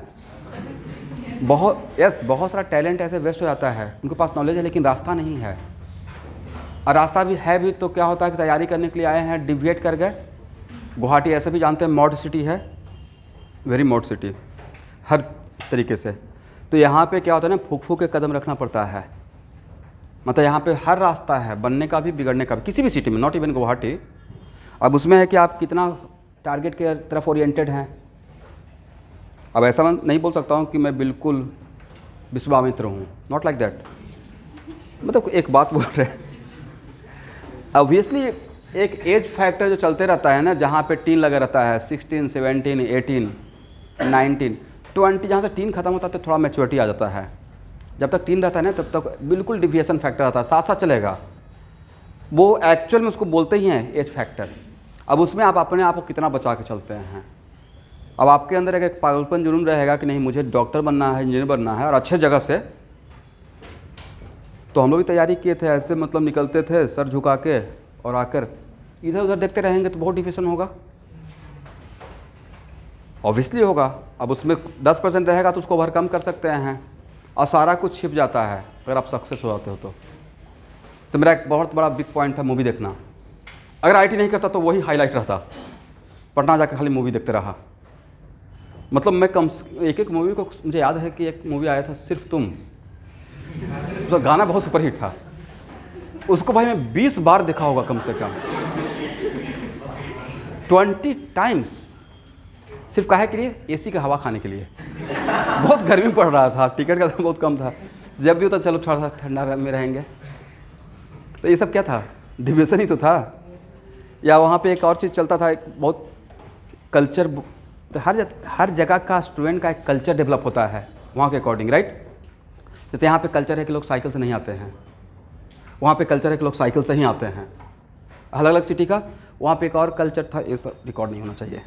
बहुत सारा टैलेंट ऐसे वेस्ट हो जाता है, उनके पास नॉलेज है लेकिन रास्ता नहीं है, और रास्ता भी है भी तो क्या होता है कि तैयारी करने के लिए आए हैं, डिविएट कर गए। गुवाहाटी ऐसे भी जानते हैं मॉड सिटी है, वेरी मॉड सिटी हर तरीके से। तो यहाँ पे क्या होता है ना, फूक फूक के कदम रखना पड़ता है, मतलब यहाँ पे हर रास्ता है बनने का भी बिगड़ने का भी, किसी भी सिटी में, नॉट इवन गुवाहाटी। अब उसमें है कि आप कितना टारगेट के तरफ ओरिएंटेड हैं। अब ऐसा मैं नहीं बोल सकता हूँ कि मैं बिल्कुल विश्वामित्र हूँ, नॉट लाइक दैट, मतलब एक बात बोल रहे हैं। ऑब्वियसली एक एज फैक्टर जो चलते रहता है ना, जहाँ पे टीन लगा रहता है, 16, 17, 18, 19, 20, जहाँ से टीन खत्म होता है तो थोड़ा मैच्योरिटी आ जाता है। जब तक टीन रहता है ना तब तक बिल्कुल डिविएशन फैक्टर आता है, साथ साथ चलेगा, वो एक्चुअल में उसको बोलते ही हैं एज फैक्टर। अब उसमें आप अपने आप को कितना बचा के चलते हैं। अब आपके अंदर एक पागलपन जुनून रहेगा कि नहीं मुझे डॉक्टर बनना है, इंजीनियर बनना है और अच्छे जगह से, तो हम लोग भी तैयारी किए थे ऐसे, मतलब निकलते थे सर झुका के, और आकर इधर उधर देखते रहेंगे तो बहुत डिफिशन होगा, ऑब्वियसली होगा। अब उसमें 10% रहेगा तो उसको ओवरकम कर सकते हैं, और सारा कुछ छिप जाता है अगर आप सक्सेस हो जाते हो तो मेरा एक बहुत बड़ा बिग पॉइंट था मूवी देखना। अगर IT नहीं करता तो वही हाईलाइट रहता, पटना जाकर खाली मूवी देखते रहा। मतलब मैं एक मूवी को, मुझे याद है कि एक मूवी आया था सिर्फ तुम, तो गाना बहुत सुपरहिट था, उसको भाई मैं 20 बार देखा होगा कम से कम, 20 टाइम्स, सिर्फ काहे के लिए? एसी का हवा खाने के लिए। बहुत गर्मी पड़ रहा था, टिकट का दाम बहुत कम था, जब भी होता चलो थोड़ा सा ठंडा में रहेंगे। तो ये सब क्या था? डिविएशन ही तो था। या वहाँ पे एक और चीज़ चलता था, एक बहुत कल्चर, तो हर जगह का स्टूडेंट का एक कल्चर डेवलप होता है वहाँ के अकॉर्डिंग, राइट? जैसे यहाँ पे कल्चर है कि लोग साइकिल से नहीं आते हैं, वहाँ पे कल्चर है कि लोग साइकिल से ही आते हैं, अलग अलग सिटी का। वहाँ पे एक और कल्चर था, ये सब रिकॉर्ड नहीं होना चाहिए।